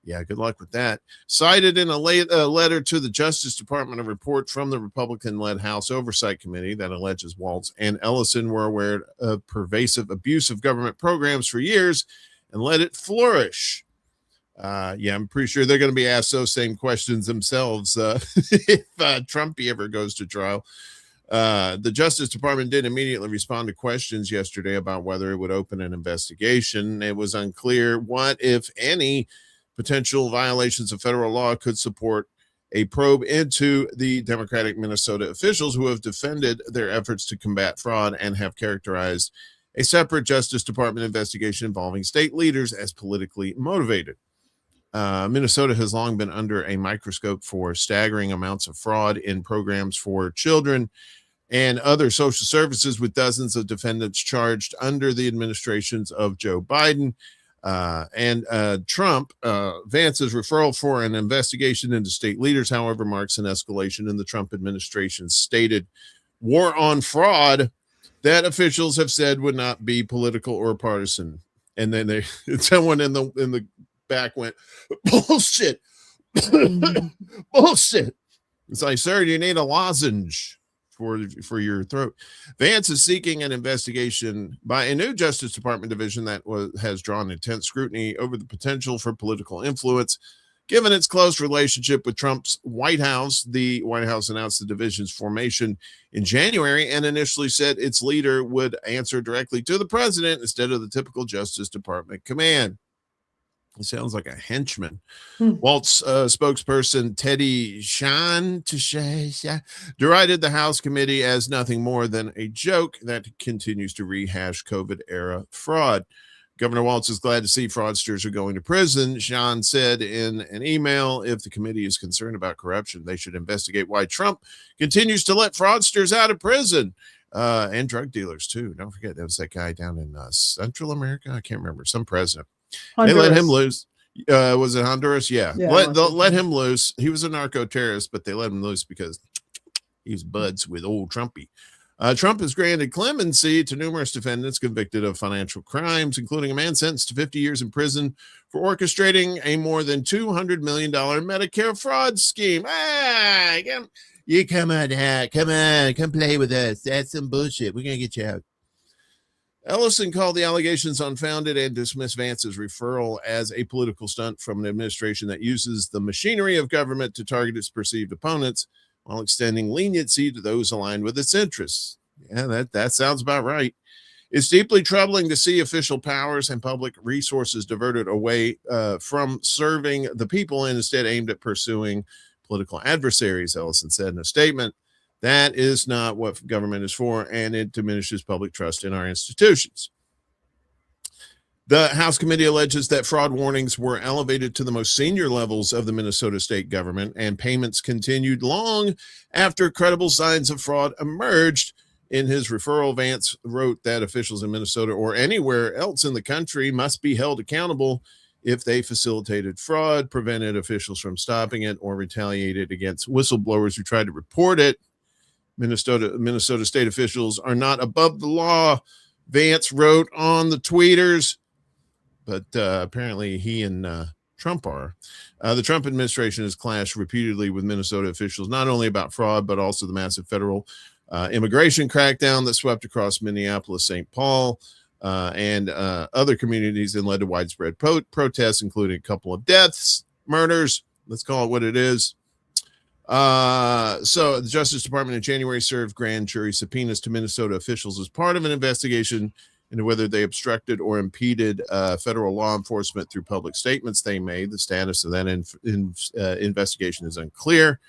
Yeah, good luck with that. Cited in a letter to the Justice Department, a report from the Republican-led House Oversight Committee that alleges Waltz and Ellison were aware of pervasive abuse of government programs for years and let it flourish. Yeah, I'm pretty sure they're going to be asked those same questions themselves if Trumpy ever goes to trial. The Justice Department did immediately respond to questions yesterday about whether it would open an investigation. It was unclear what, if any, potential violations of federal law could support a probe into the Democratic Minnesota officials who have defended their efforts to combat fraud and have characterized a separate Justice Department investigation involving state leaders as politically motivated. Minnesota has long been under a microscope for staggering amounts of fraud in programs for children and other social services, with dozens of defendants charged under the administrations of Joe Biden and Trump. Vance's referral for an investigation into state leaders, however, marks an escalation in the Trump administration's stated war on fraud that officials have said would not be political or partisan. And then someone in the back went, bullshit. Bullshit. It's like, sir, you need a lozenge for your throat. Vance is seeking an investigation by a new Justice Department division that has drawn intense scrutiny over the potential for political influence. Given its close relationship with Trump's White House, the White House announced the division's formation in January and initially said its leader would answer directly to the president instead of the typical Justice Department command. It sounds like a henchman. Walt's spokesperson Teddy Chanda derided the House committee as nothing more than a joke that continues to rehash COVID-era fraud. Governor Waltz is glad to see fraudsters are going to prison. Chanda said in an email, if the committee is concerned about corruption, they should investigate why Trump continues to let fraudsters out of prison. And drug dealers, too. Don't forget, there was that guy down in Central America. I can't remember. Some president. Honduras. They let him loose. Was it Honduras? Yeah. Let him loose. He was a narco terrorist, but they let him loose because he's buds with old Trumpy. Trump has granted clemency to numerous defendants convicted of financial crimes, including a man sentenced to 50 years in prison for orchestrating a more than $200 million Medicare fraud scheme. You come on, come play with us. That's some bullshit. We're going to get you out. Ellison called the allegations unfounded and dismissed Vance's referral as a political stunt from an administration that uses the machinery of government to target its perceived opponents while extending leniency to those aligned with its interests. Yeah, that sounds about right. It's deeply troubling to see official powers and public resources diverted away from serving the people and instead aimed at pursuing political adversaries, Ellison said in a statement. That is not what government is for, and it diminishes public trust in our institutions. The House committee alleges that fraud warnings were elevated to the most senior levels of the Minnesota state government, and payments continued long after credible signs of fraud emerged. In his referral, Vance wrote that officials in Minnesota or anywhere else in the country must be held accountable if they facilitated fraud, prevented officials from stopping it, or retaliated against whistleblowers who tried to report it. Minnesota state officials are not above the law, Vance wrote on the tweeters, but apparently he and Trump are. The Trump administration has clashed repeatedly with Minnesota officials, not only about fraud, but also the massive federal immigration crackdown that swept across Minneapolis, St. Paul, and other communities and led to widespread protests, including a couple of deaths, murders. Let's call it what it is. So the Justice Department in January served grand jury subpoenas to Minnesota officials as part of an investigation into whether they obstructed or impeded federal law enforcement through public statements they made. The status of that investigation is unclear.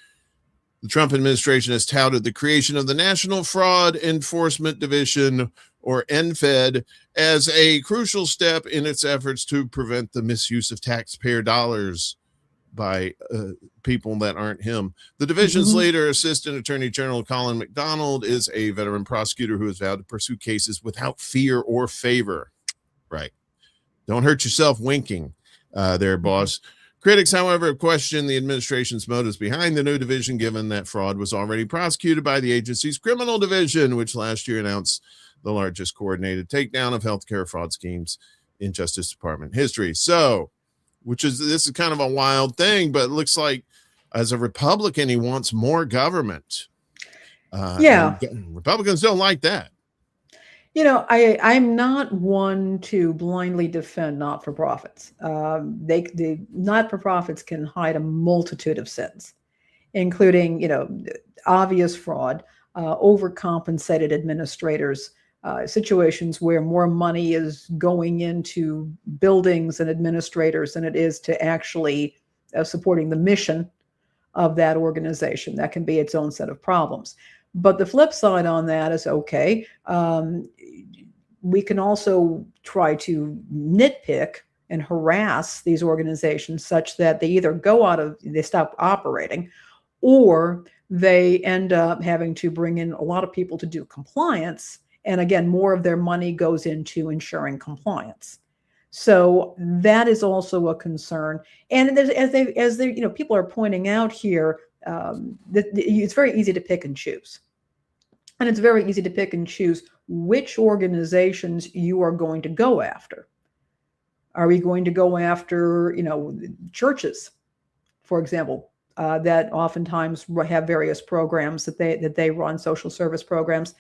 The Trump administration has touted the creation of the National Fraud Enforcement Division, or NFED, as a crucial step in its efforts to prevent the misuse of taxpayer dollars by people that aren't him. The division's leader, Assistant Attorney General Colin McDonald, is a veteran prosecutor who has vowed to pursue cases without fear or favor. Right. Don't hurt yourself winking there, boss. Critics, however, have questioned the administration's motives behind the new division, given that fraud was already prosecuted by the agency's criminal division, which last year announced the largest coordinated takedown of healthcare fraud schemes in Justice Department history. So, this is kind of a wild thing, but it looks like as a Republican, he wants more government. And Republicans don't like that. I'm not one to blindly defend not-for-profits. The not-for-profits can hide a multitude of sins, including, obvious fraud, overcompensated administrators, situations where more money is going into buildings and administrators than it is to actually supporting the mission of that organization. That can be its own set of problems. But the flip side on that is, okay, we can also try to nitpick and harass these organizations such that they either they stop operating, or they end up having to bring in a lot of people to do compliance. And again, more of their money goes into ensuring compliance. So that is also a concern. And as people are pointing out here, it's very easy to pick and choose. And it's very easy to pick and choose which organizations you are going to go after. Are we going to go after, churches, for example, that oftentimes have various programs that they run, social service programs?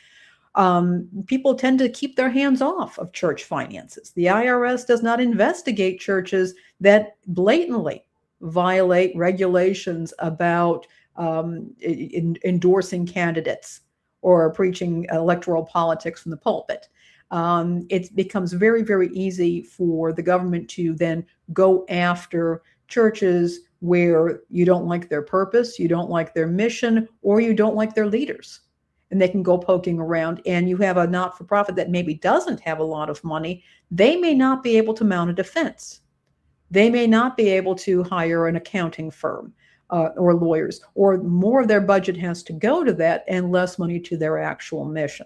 People tend to keep their hands off of church finances. The IRS does not investigate churches that blatantly violate regulations about endorsing candidates or preaching electoral politics from the pulpit. It becomes very, very easy for the government to then go after churches where you don't like their purpose, you don't like their mission, or you don't like their leaders. And they can go poking around, and you have a not-for-profit that maybe doesn't have a lot of money. They may not be able to mount a defense. They may not be able to hire an accounting firm or lawyers, or more of their budget has to go to that and less money to their actual mission.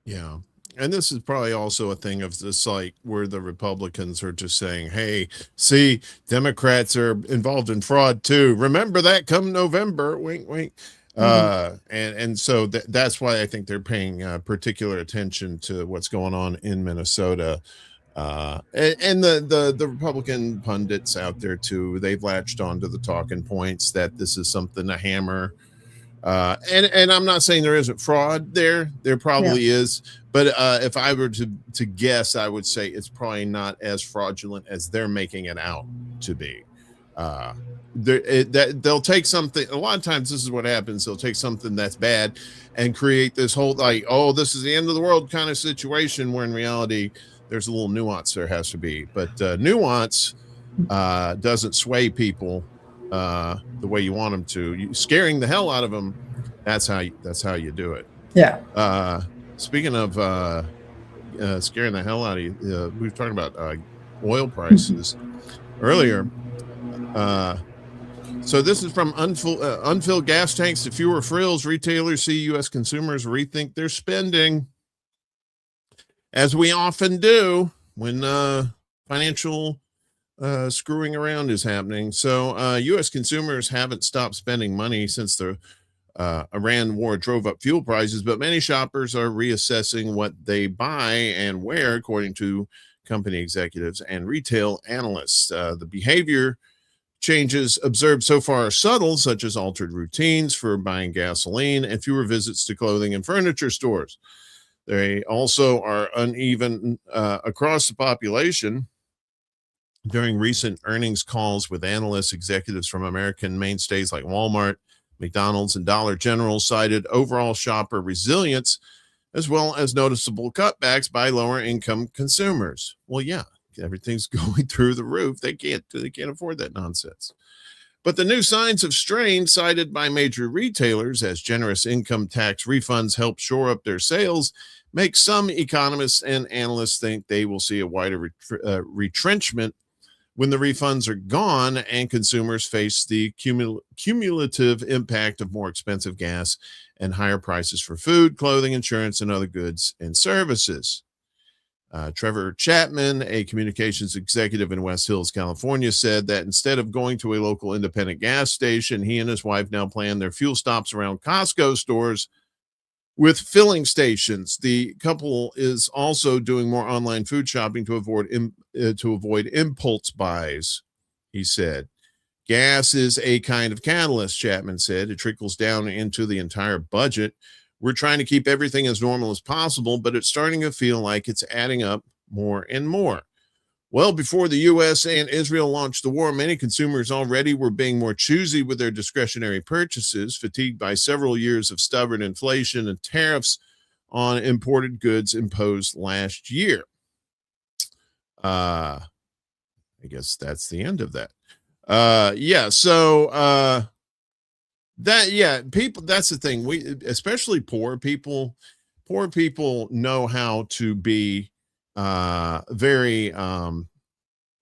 Yeah. And this is probably also a thing of this, like, where the Republicans are just saying, hey, see, Democrats are involved in fraud too. Remember that come November, wink, wink. And so that's why I think they're paying particular attention to what's going on in Minnesota. And the Republican pundits out there too, they've latched onto the talking points that this is something to hammer. And I'm not saying there isn't fraud there. There probably is. But if I were to guess, I would say it's probably not as fraudulent as they're making it out to be. They'll take something. A lot of times this is what happens. They'll take something that's bad and create this whole, like, oh, this is the end of the world kind of situation, where in reality there's a little nuance there has to be. But nuance doesn't sway people the way you want them to. Scaring the hell out of them, that's how you do it. Yeah. Speaking of scaring the hell out of you, we were talking about oil prices earlier. So this is from unfilled gas tanks to fewer frills. Retailers see U.S. consumers rethink their spending, as we often do when financial screwing around is happening. So U.S. consumers haven't stopped spending money since the Iran war drove up fuel prices, but many shoppers are reassessing what they buy and where, according to company executives and retail analysts. The behavior changes observed so far are subtle, such as altered routines for buying gasoline and fewer visits to clothing and furniture stores. They also are uneven across the population. During recent earnings calls with analysts, executives from American mainstays like Walmart, McDonald's, and Dollar General cited overall shopper resilience, as well as noticeable cutbacks by lower income consumers. Well, yeah, everything's going through the roof. They can't afford that nonsense. But the new signs of strain cited by major retailers, as generous income tax refunds help shore up their sales, make some economists and analysts think they will see a wider retrenchment when the refunds are gone and consumers face the cumulative impact of more expensive gas and higher prices for food, clothing, insurance, and other goods and services. Trevor Chapman, a communications executive in West Hills, California, said that instead of going to a local independent gas station, he and his wife now plan their fuel stops around Costco stores with filling stations. The couple is also doing more online food shopping to avoid impulse buys, he said. Gas is a kind of catalyst, Chapman said. It trickles down into the entire budget. We're trying to keep everything as normal as possible, but it's starting to feel like it's adding up more and more. Well, before the U.S. and Israel launched the war, many consumers already were being more choosy with their discretionary purchases, fatigued by several years of stubborn inflation and tariffs on imported goods imposed last year. I guess that's the end of that. People, that's the thing. Especially poor people know how to be very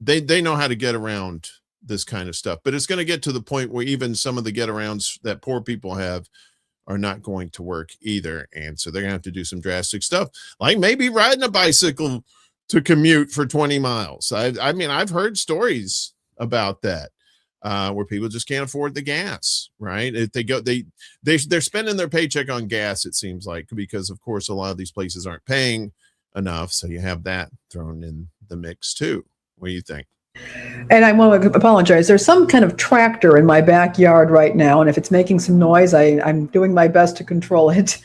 they know how to get around this kind of stuff, but it's going to get to the point where even some of the get arounds that poor people have are not going to work either, and so they're gonna have to do some drastic stuff, like maybe riding a bicycle to commute for 20 miles. I mean, I've heard stories about that, where people just can't afford the gas, right? If they go, they're spending their paycheck on gas, it seems like, because of course a lot of these places aren't paying enough, so you have that thrown in the mix too. What do you think? And I want to apologize. There's some kind of tractor in my backyard right now, and if it's making some noise, I'm doing my best to control it.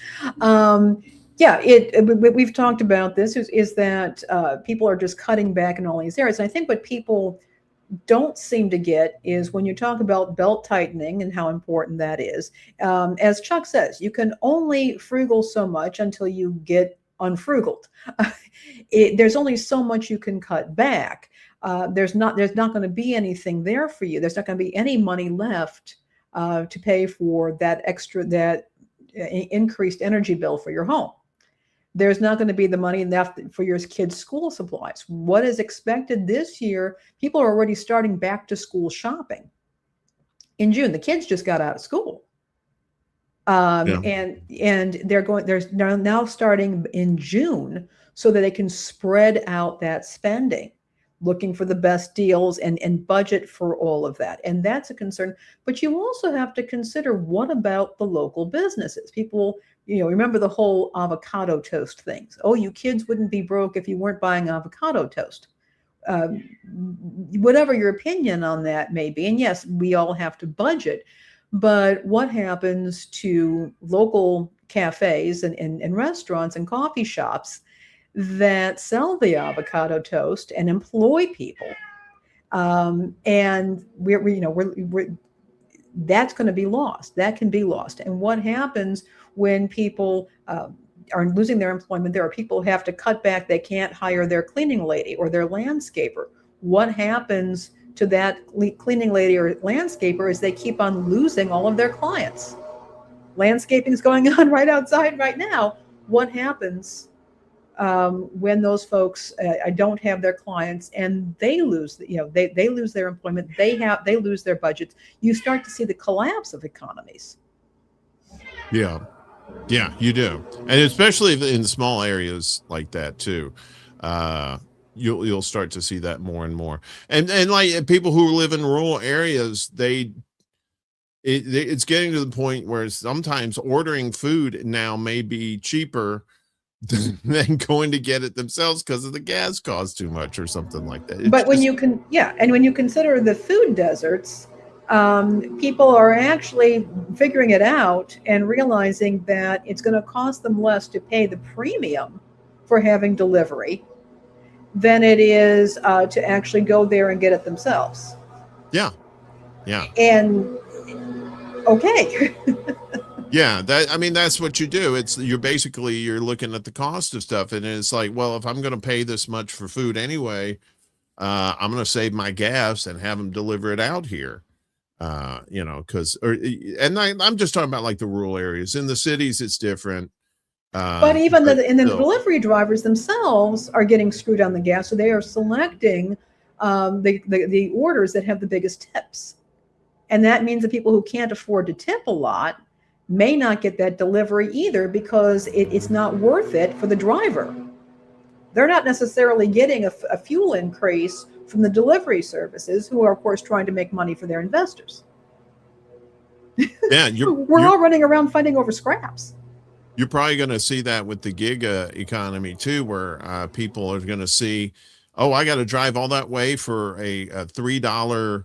We've talked about this, is that people are just cutting back in all these areas. And I think what people don't seem to get is when you talk about belt tightening and how important that is. As Chuck says, you can only frugal so much until you get unfrugaled. There's only so much you can cut back. There's not going to be anything there for you. There's not going to be any money left to pay for that increased energy bill for your home. There's not going to be the money left for your kids' school supplies. What is expected this year? People are already starting back to school shopping in June. The kids just got out of school. And they're now starting in June so that they can spread out that spending, looking for the best deals and budget for all of that. And that's a concern. But you also have to consider, what about the local businesses? People, remember the whole avocado toast things. Oh, you kids wouldn't be broke if you weren't buying avocado toast. Whatever your opinion on that may be. And yes, we all have to budget. But what happens to local cafes and restaurants and coffee shops that sell the avocado toast and employ people? And that's going to be lost. That can be lost. And what happens when people are losing their employment? There are people who have to cut back. They can't hire their cleaning lady or their landscaper. What happens to that cleaning lady or landscaper is they keep on losing all of their clients. Landscaping is going on right outside right now. What happens when those folks don't have their clients and they lose, they lose their employment, they lose their budgets? You start to see the collapse of economies. Yeah, you do, and especially in small areas like that too. You'll start to see that more and more, and like people who live in rural areas, it's getting to the point where sometimes ordering food now may be cheaper than going to get it themselves because of the gas costs too much or something like that. But when you consider the food deserts, people are actually figuring it out and realizing that it's going to cost them less to pay the premium for having delivery than it is to actually go there and get it themselves. Yeah. And okay. Yeah, that's what you do. You're looking at the cost of stuff, and it's like, well, if I'm going to pay this much for food anyway, I'm going to save my gas and have them deliver it out here. I'm just talking about like the rural areas. In the cities, it's different. But even the delivery drivers themselves are getting screwed on the gas, so they are selecting the orders that have the biggest tips, and that means the people who can't afford to tip a lot may not get that delivery either because it's not worth it for the driver. They're not necessarily getting a fuel increase from the delivery services, who are, of course, trying to make money for their investors. Yeah, we're all running around fighting over scraps. You're probably going to see that with the gig economy too, where people are going to see, oh, I got to drive all that way for a $3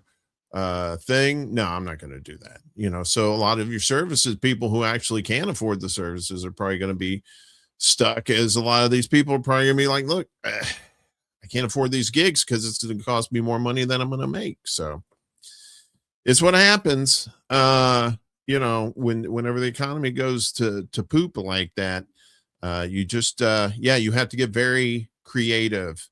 thing. No, I'm not going to do that. You know, so a lot of your services, people who actually can afford the services, are probably going to be stuck, as a lot of these people are probably going to be like, look, I can't afford these gigs because it's going to cost me more money than I'm going to make. So it's what happens. You know, whenever the economy goes to poop like that, you just, you have to get very creative,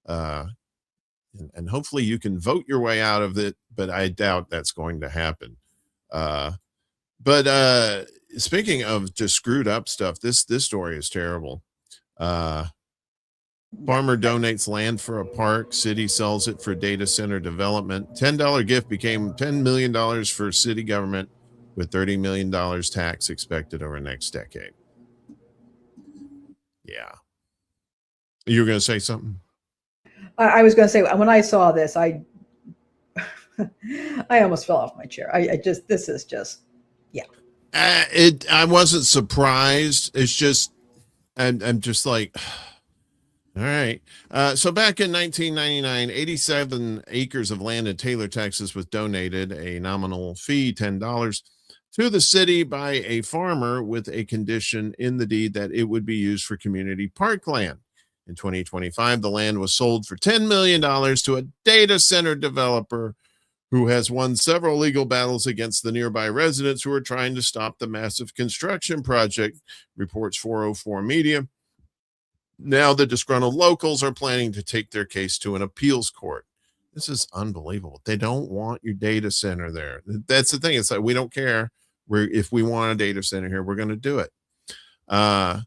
and hopefully you can vote your way out of it, but I doubt that's going to happen. But speaking of just screwed up stuff, this story is terrible. Farmer donates land for a park. City sells it for data center development. $10 gift became $10 million for city government, with $30 million tax expected over the next decade. Yeah. You were going to say something? I was going to say, when I saw this, I almost fell off my chair. This is just, yeah. I wasn't surprised. It's just, I'm just like, all right. So back in 1999, 87 acres of land in Taylor, Texas was donated, a nominal fee, $10, to the city by a farmer with a condition in the deed that it would be used for community parkland. In 2025, the land was sold for $10 million to a data center developer who has won several legal battles against the nearby residents who are trying to stop the massive construction project, reports 404 Media. Now the disgruntled locals are planning to take their case to an appeals court. This is unbelievable. They don't want your data center there. That's the thing. It's like, we don't care. If we want a data center here, we're going to do it. To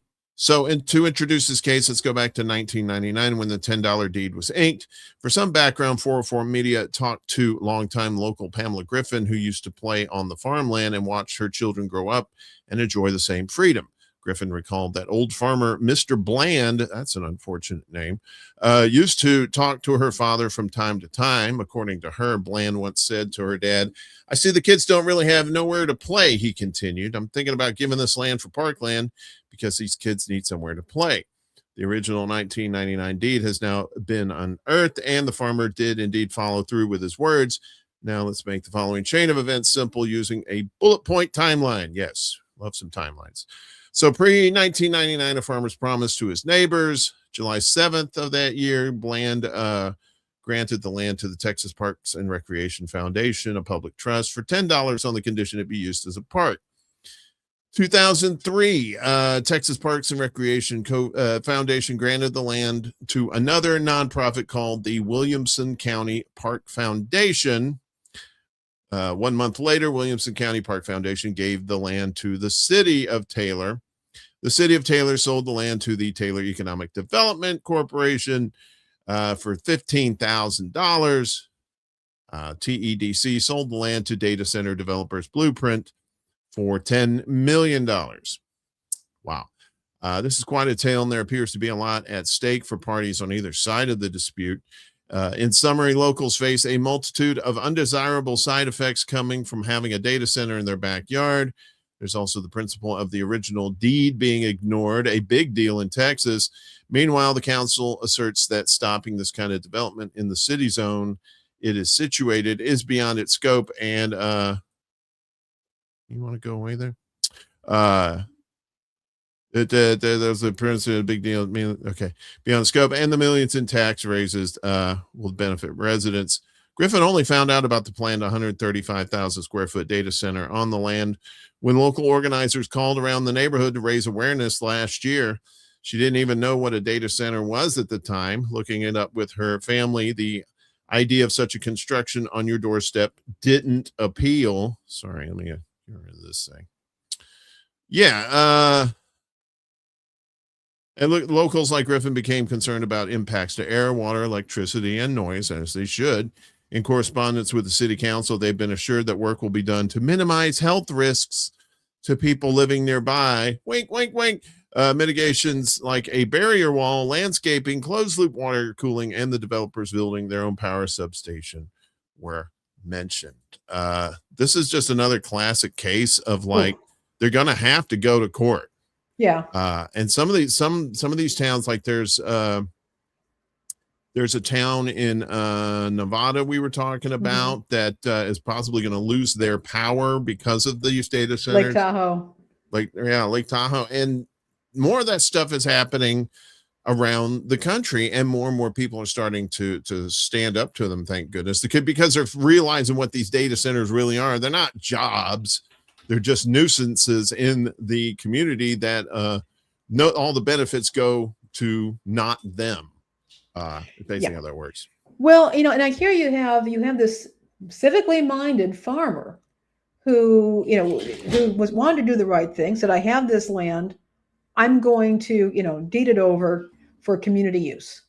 introduce this case, let's go back to 1999 when the $10 deed was inked. For some background, 404 Media talked to longtime local Pamela Griffin, who used to play on the farmland and watch her children grow up and enjoy the same freedom. Griffin recalled that old farmer Mr. Bland, that's an unfortunate name, used to talk to her father from time to time. According to her, Bland once said to her dad, "I see the kids don't really have nowhere to play," he continued. "I'm thinking about giving this land for parkland because these kids need somewhere to play." The original 1999 deed has now been unearthed, and the farmer did indeed follow through with his words. Now let's make the following chain of events simple using a bullet point timeline. Yes, love some timelines. So pre-1999, a farmer's promise to his neighbors. July 7th of that year, Bland granted the land to the Texas Parks and Recreation Foundation, a public trust, for $10 on the condition it be used as a park. 2003, Texas Parks and Recreation Foundation granted the land to another nonprofit called the Williamson County Park Foundation. 1 month later, Williamson County Park Foundation gave the land to the city of Taylor. The city of Taylor sold the land to the Taylor Economic Development Corporation for $15,000. TEDC sold the land to data center developers Blueprint for $10 million. Wow. This is quite a tale, and there appears to be a lot at stake for parties on either side of the dispute. In summary, locals face a multitude of undesirable side effects coming from having a data center in their backyard. There's also the principle of the original deed being ignored, a big deal in Texas. Meanwhile, the council asserts that stopping this kind of development in the city zone it is situated is beyond its scope. And you want to go away there? There's a principle, a big deal. Okay, beyond scope, and the millions in tax raises will benefit residents. Griffin only found out about the planned 135,000 square foot data center on the land when local organizers called around the neighborhood to raise awareness last year. She didn't even know what a data center was at the time. Looking it up with her family, the idea of such a construction on your doorstep didn't appeal. Sorry, let me get rid of this thing. Yeah, and locals like Griffin became concerned about impacts to air, water, electricity, and noise, as they should. In correspondence with the city council, they've been assured that work will be done to minimize health risks to people living nearby. Wink, wink, wink. Mitigations like a barrier wall, landscaping, closed loop water cooling, and the developers building their own power substation were mentioned. This is just another classic case of like, they're going to have to go to court. Yeah. And some of these towns, like there's a town in Nevada we were talking about that is possibly going to lose their power because of these data centers. Lake Tahoe. Lake Tahoe. And more of that stuff is happening around the country, and more people are starting to stand up to them, thank goodness, because they're realizing what these data centers really are. They're not jobs. They're just nuisances in the community that all the benefits go to not them. Basically how that works. Well, and I hear you have this civically minded farmer who wanted to do the right thing, said, I have this land, I'm going to, deed it over for community use,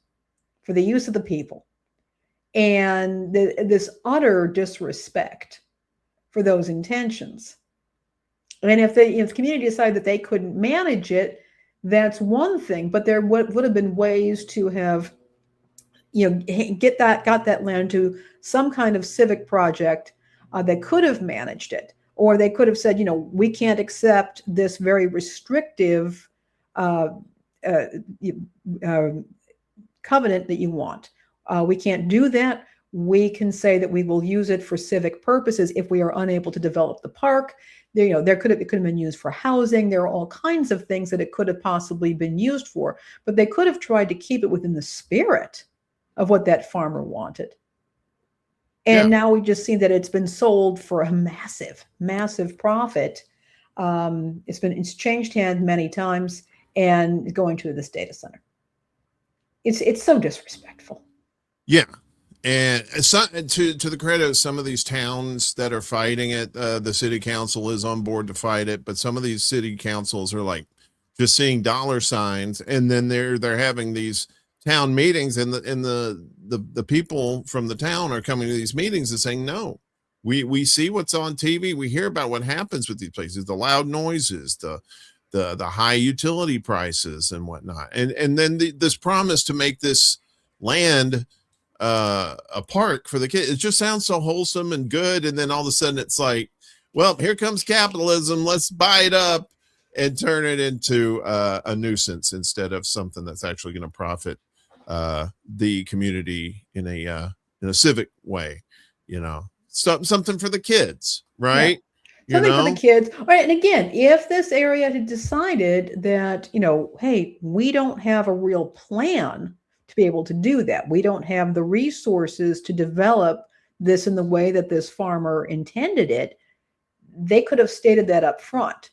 for the use of the people. And this utter disrespect for those intentions. And if the community decided that they couldn't manage it, that's one thing. But there would have been ways to have, got that land to some kind of civic project that could have managed it. Or they could have said, we can't accept this very restrictive covenant that you want. We can't do that. We can say that we will use it for civic purposes if we are unable to develop the park. It could have been used for housing. There are all kinds of things that it could have possibly been used for, but they could have tried to keep it within the spirit of what that farmer wanted. And now we just see that it's been sold for a massive, massive profit. It's changed hands many times and going to this data center. It's so disrespectful. Yeah. And to the credit of some of these towns that are fighting it, the city council is on board to fight it, but some of these city councils are like just seeing dollar signs, and then they're having these town meetings, and the people from the town are coming to these meetings and saying, no, we see what's on TV, we hear about what happens with these places, the loud noises, the high utility prices and whatnot, and then this promise to make this land a park for the kids. It just sounds so wholesome and good, and then all of a sudden it's like, well, here comes capitalism, let's buy it up and turn it into a nuisance instead of something that's actually going to profit the community in a civic way, something for the kids, right? Something for the kids. Right. And again, if this area had decided that, hey, we don't have a real plan to be able to do that, we don't have the resources to develop this in the way that this farmer intended it, they could have stated that up front.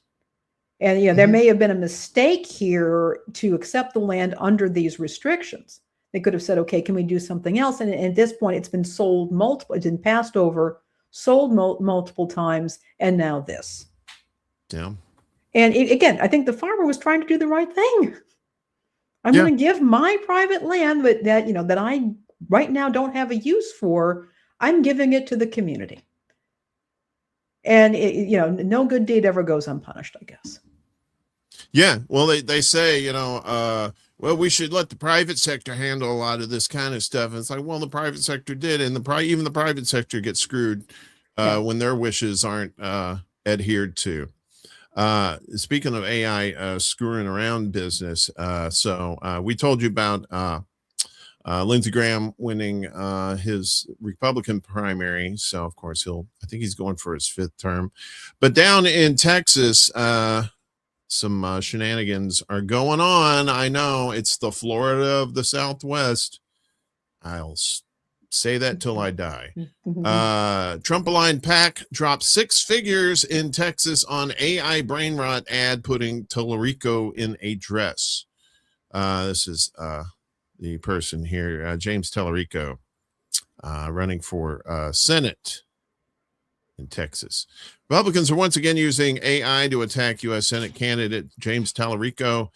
And, there may have been a mistake here to accept the land under these restrictions. They could have said, okay, can we do something else? And at this point, it's been sold it's been passed over, sold multiple times, and now this. Yeah. And again, I think the farmer was trying to do the right thing. I'm going to give my private land that I right now don't have a use for, I'm giving it to the community. And no good deed ever goes unpunished, I guess. Yeah. Well, they say, well, we should let the private sector handle a lot of this kind of stuff. And it's like, well, the private sector did, and even the private sector gets screwed when their wishes aren't adhered to. Speaking of AI screwing around business, so we told you about Lindsey Graham winning his Republican primary. So of course I think he's going for his 5th term. But down in Texas, some shenanigans are going on. I know it's the Florida of the Southwest. I'll say that till I die. Trump-aligned PAC dropped 6 figures in Texas on AI brain rot ad putting Tallarico in a dress. This is the person here, James Tallarico, running for Senate in Texas. Republicans are once again using AI to attack U.S. Senate candidate James Tallarico.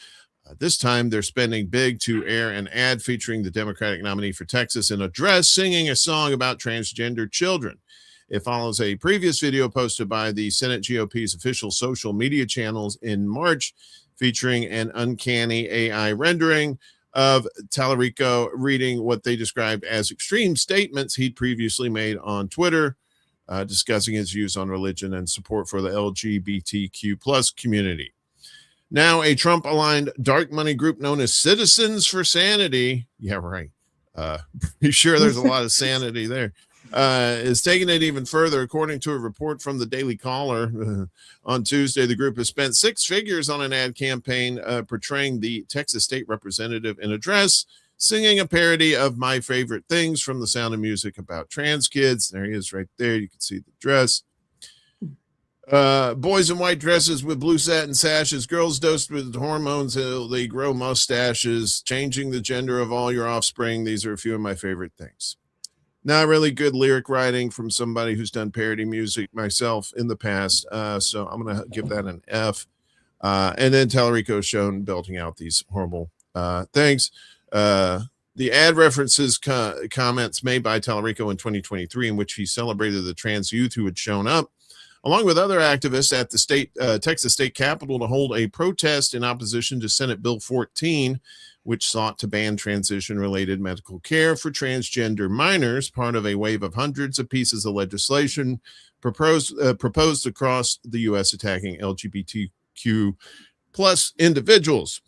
This time, they're spending big to air an ad featuring the Democratic nominee for Texas in a dress singing a song about transgender children. It follows a previous video posted by the Senate GOP's official social media channels in March featuring an uncanny AI rendering of Tallarico reading what they described as extreme statements he'd previously made on Twitter, discussing his views on religion and support for the LGBTQ plus community. Now, a Trump-aligned dark money group known as Citizens for Sanity, yeah, right, pretty sure there's a lot of sanity there, is taking it even further. According to a report from the Daily Caller on Tuesday, the group has spent six figures on an ad campaign portraying the Texas state representative in a dress, singing a parody of My Favorite Things from The Sound of Music about trans kids. There he is right there. You can see the dress. Boys in white dresses with blue satin sashes, girls dosed with hormones until they grow mustaches, changing the gender of all your offspring. These are a few of my favorite things. Not really good lyric writing from somebody who's done parody music myself in the past. So I'm going to give that an F. And then Tallarico is shown belting out these horrible things. The ad references comments made by Tallarico in 2023, in which he celebrated the trans youth who had shown up, along with other activists at the Texas State Capitol, to hold a protest in opposition to Senate Bill 14, which sought to ban transition-related medical care for transgender minors, part of a wave of hundreds of pieces of legislation proposed across the U.S. attacking LGBTQ plus individuals.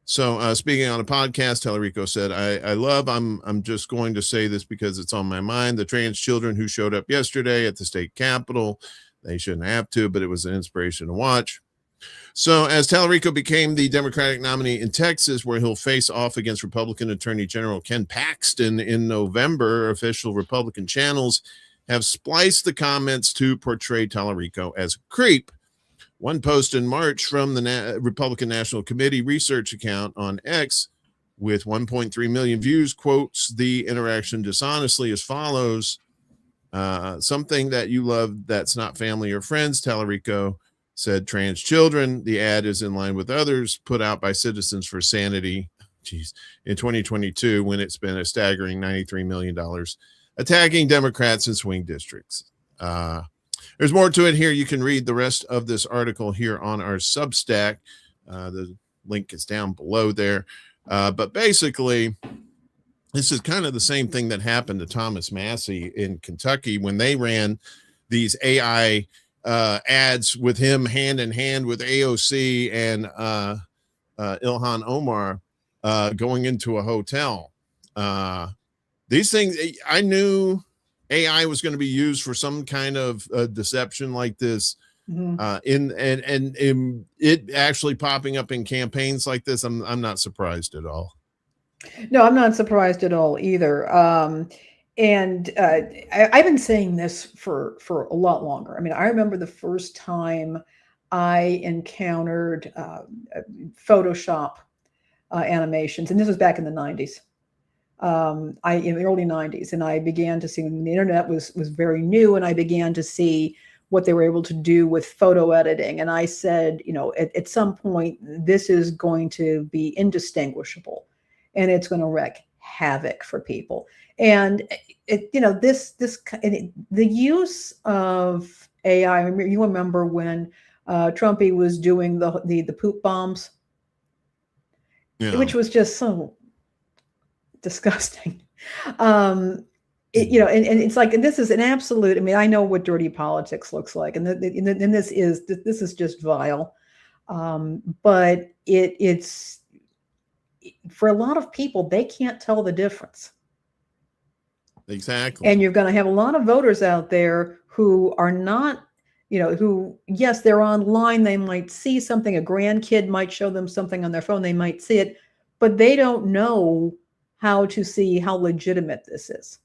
So speaking on a podcast, Tallarico said, I'm just going to say this because it's on my mind. The trans children who showed up yesterday at the state capitol, they shouldn't have to, but it was an inspiration to watch. So as Tallarico became the Democratic nominee in Texas, where he'll face off against Republican Attorney General Ken Paxton in November, official Republican channels have spliced the comments to portray Tallarico as a creep. One post in March from the Republican National Committee research account on X with 1.3 million views quotes the interaction dishonestly as follows. Something that you love that's not family or friends, Tallarico said trans children. The ad is in line with others put out by Citizens for Sanity in 2022, when it spent a staggering $93 million attacking Democrats in swing districts. There's more to it here. You can read the rest of this article here on our Substack. The link is down below there. But basically, this is kind of the same thing that happened to Thomas Massey in Kentucky when they ran these AI ads with him hand in hand with AOC and Ilhan Omar going into a hotel. These things, I knew AI was going to be used for some kind of deception like this. In it actually popping up in campaigns like this, I'm not surprised at all. No, I'm not surprised at all either. And I've been saying this for a lot longer. I mean, I remember the first time I encountered Photoshop animations, and this was back in the 90s. In the early 90s, and I began to see when the internet was very new, and I began to see what they were able to do with photo editing. And I said, at some point, this is going to be indistinguishable, and it's going to wreak havoc for people. And the use of AI. You remember when Trumpy was doing the poop bombs, which was just so disgusting. And it's like, and this is an absolute, I mean, I know what dirty politics looks like, and this is just vile. But it's for a lot of people, they can't tell the difference. Exactly. And you're going to have a lot of voters out there who are not, who, yes, they're online. They might see something, a grandkid might show them something on their phone. They might see it, but they don't know how to see how legitimate this is.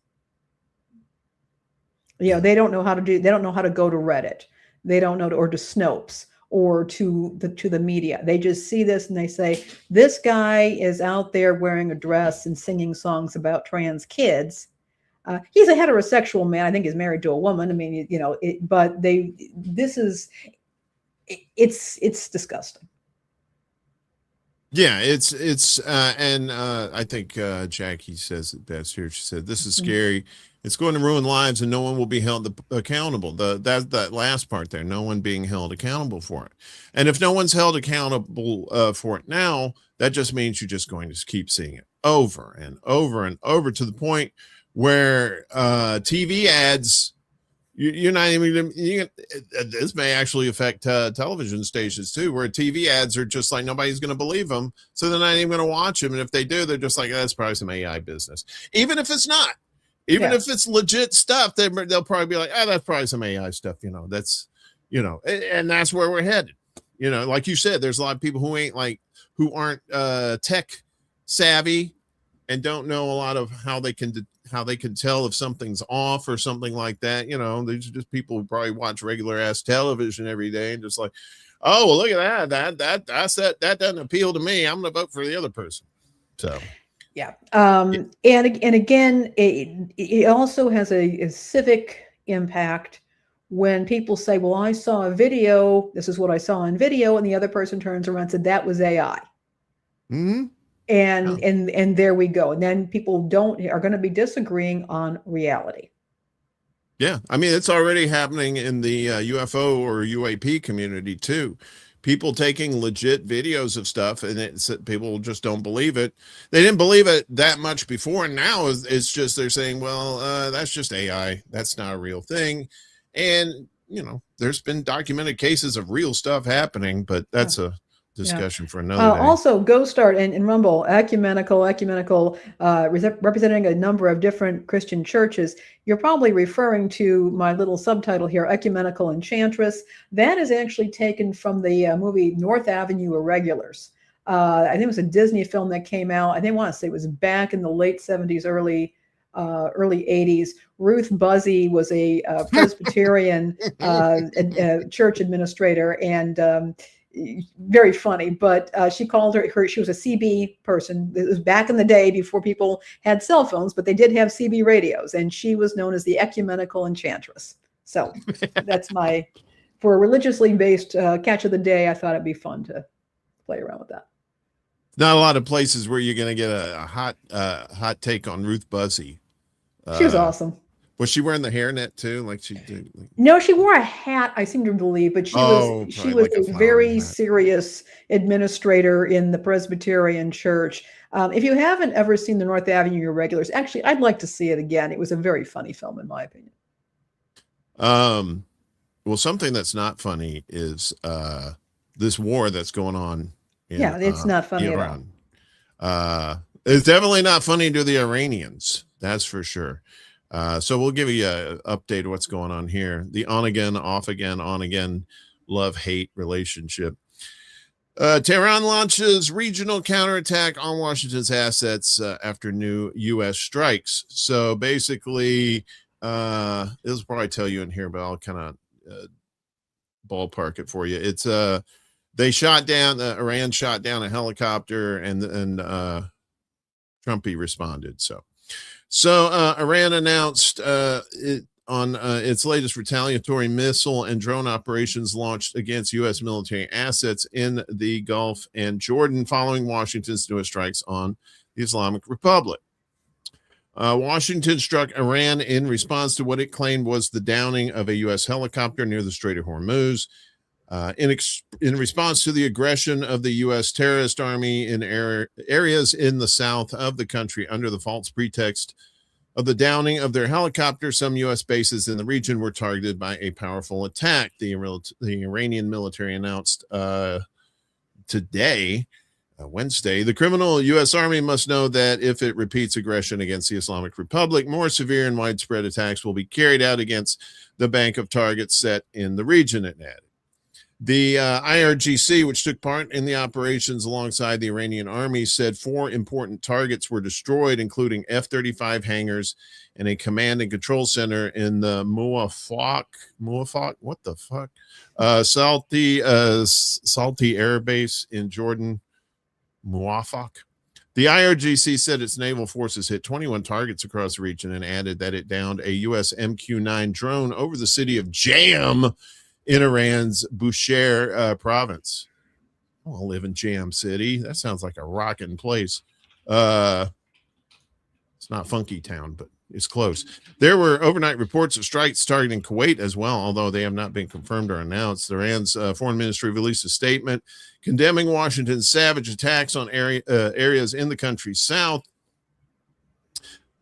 They don't know how to they don't know how to go to Reddit. They don't know or to Snopes or to the media. They just see this and they say, this guy is out there wearing a dress and singing songs about trans kids. He's a heterosexual man. I think he's married to a woman. I mean, it's disgusting. Yeah, it's and I think Jackie says it best here. She said, "This is scary. It's going to ruin lives, and no one will be held accountable." That last part there, no one being held accountable for it. And if no one's held accountable for it now, that just means you're just going to keep seeing it over and over and over to the point where TV ads. You're not even. This may actually affect television stations too, where TV ads are just like nobody's going to believe them, so they're not even going to watch them. And if they do, they're just like, that's probably some AI business. Even if it's not, even if it's legit stuff, they'll probably be like, that's probably some AI stuff. That's, and that's where we're headed. Like you said, there's a lot of people who aren't tech savvy and don't know a lot of how they can tell if something's off or something like that. These are just people who probably watch regular ass television every day and just like, oh, well, look at that doesn't appeal to me. I'm going to vote for the other person. So, yeah. And again, it also has a civic impact when people say, well, I saw a video. This is what I saw in video. And the other person turns around and said, that was AI. Mm-hmm. And there we go. And then people are going to be disagreeing on reality. Yeah. I mean, it's already happening in the UFO or UAP community too. People taking legit videos of stuff and people just don't believe it. They didn't believe it that much before. And now it's just, they're saying, well, that's just AI. That's not a real thing. And, there's been documented cases of real stuff happening, but that's a discussion for another day. Also, Ghost Art and Rumble, ecumenical, representing a number of different Christian churches. You're probably referring to my little subtitle here, Ecumenical Enchantress. That is actually taken from the movie North Avenue Irregulars. I think it was a Disney film that came out. I want to say it was back in the late 70s, early 80s. Ruth Buzzy was a Presbyterian church administrator, and very funny, but she called she was a CB person. It was back in the day before people had cell phones, but they did have CB radios, and she was known as the Ecumenical Enchantress. So that's for a religiously based catch of the day. I thought it'd be fun to play around with that. Not a lot of places where you're going to get a hot take on Ruth Buzzy. She was awesome. Was she wearing the hairnet too, like she did? No, she wore a hat, I seem to believe, but she was like a very serious administrator in the Presbyterian Church. If you haven't ever seen the North Avenue Irregulars, actually, I'd like to see it again. It was a very funny film, in my opinion. Well, something that's not funny is this war that's going on. It's not funny at all. It's definitely not funny to the Iranians. That's for sure. So we'll give you an update of what's going on here. The on again, off again, on again, love-hate relationship. Tehran launches regional counterattack on Washington's assets after new U.S. strikes. So basically, this will probably tell you in here, but I'll kind of ballpark it for you. It's they shot down, Iran shot down a helicopter, and Trumpy responded. So Iran announced on its latest retaliatory missile and drone operations launched against U.S. military assets in the Gulf and Jordan following Washington's newest strikes on the Islamic Republic. Washington struck Iran in response to what it claimed was the downing of a U.S. helicopter near the Strait of Hormuz. In response to the aggression of the U.S. terrorist army in areas in the south of the country under the false pretext of the downing of their helicopter, some U.S. bases in the region were targeted by a powerful attack. The Iranian military announced today, Wednesday, the criminal U.S. Army must know that if it repeats aggression against the Islamic Republic, more severe and widespread attacks will be carried out against the bank of targets set in the region, it added. The IRGC, which took part in the operations alongside the Iranian army, said 4 important targets were destroyed, including F-35 hangars and a command and control center in the Muwafaq, what the fuck? Salty Air Base in Jordan, Muwafaq. The IRGC said its naval forces hit 21 targets across the region and added that it downed a U.S. MQ-9 drone over the city of Jam in Iran's Bushehr province. want to live in Jam City. That sounds like a rocking place. It's not Funky Town, but it's close. There were overnight reports of strikes targeting Kuwait as well, although they have not been confirmed or announced. Iran's foreign ministry released a statement condemning Washington's savage attacks on areas in the country's south.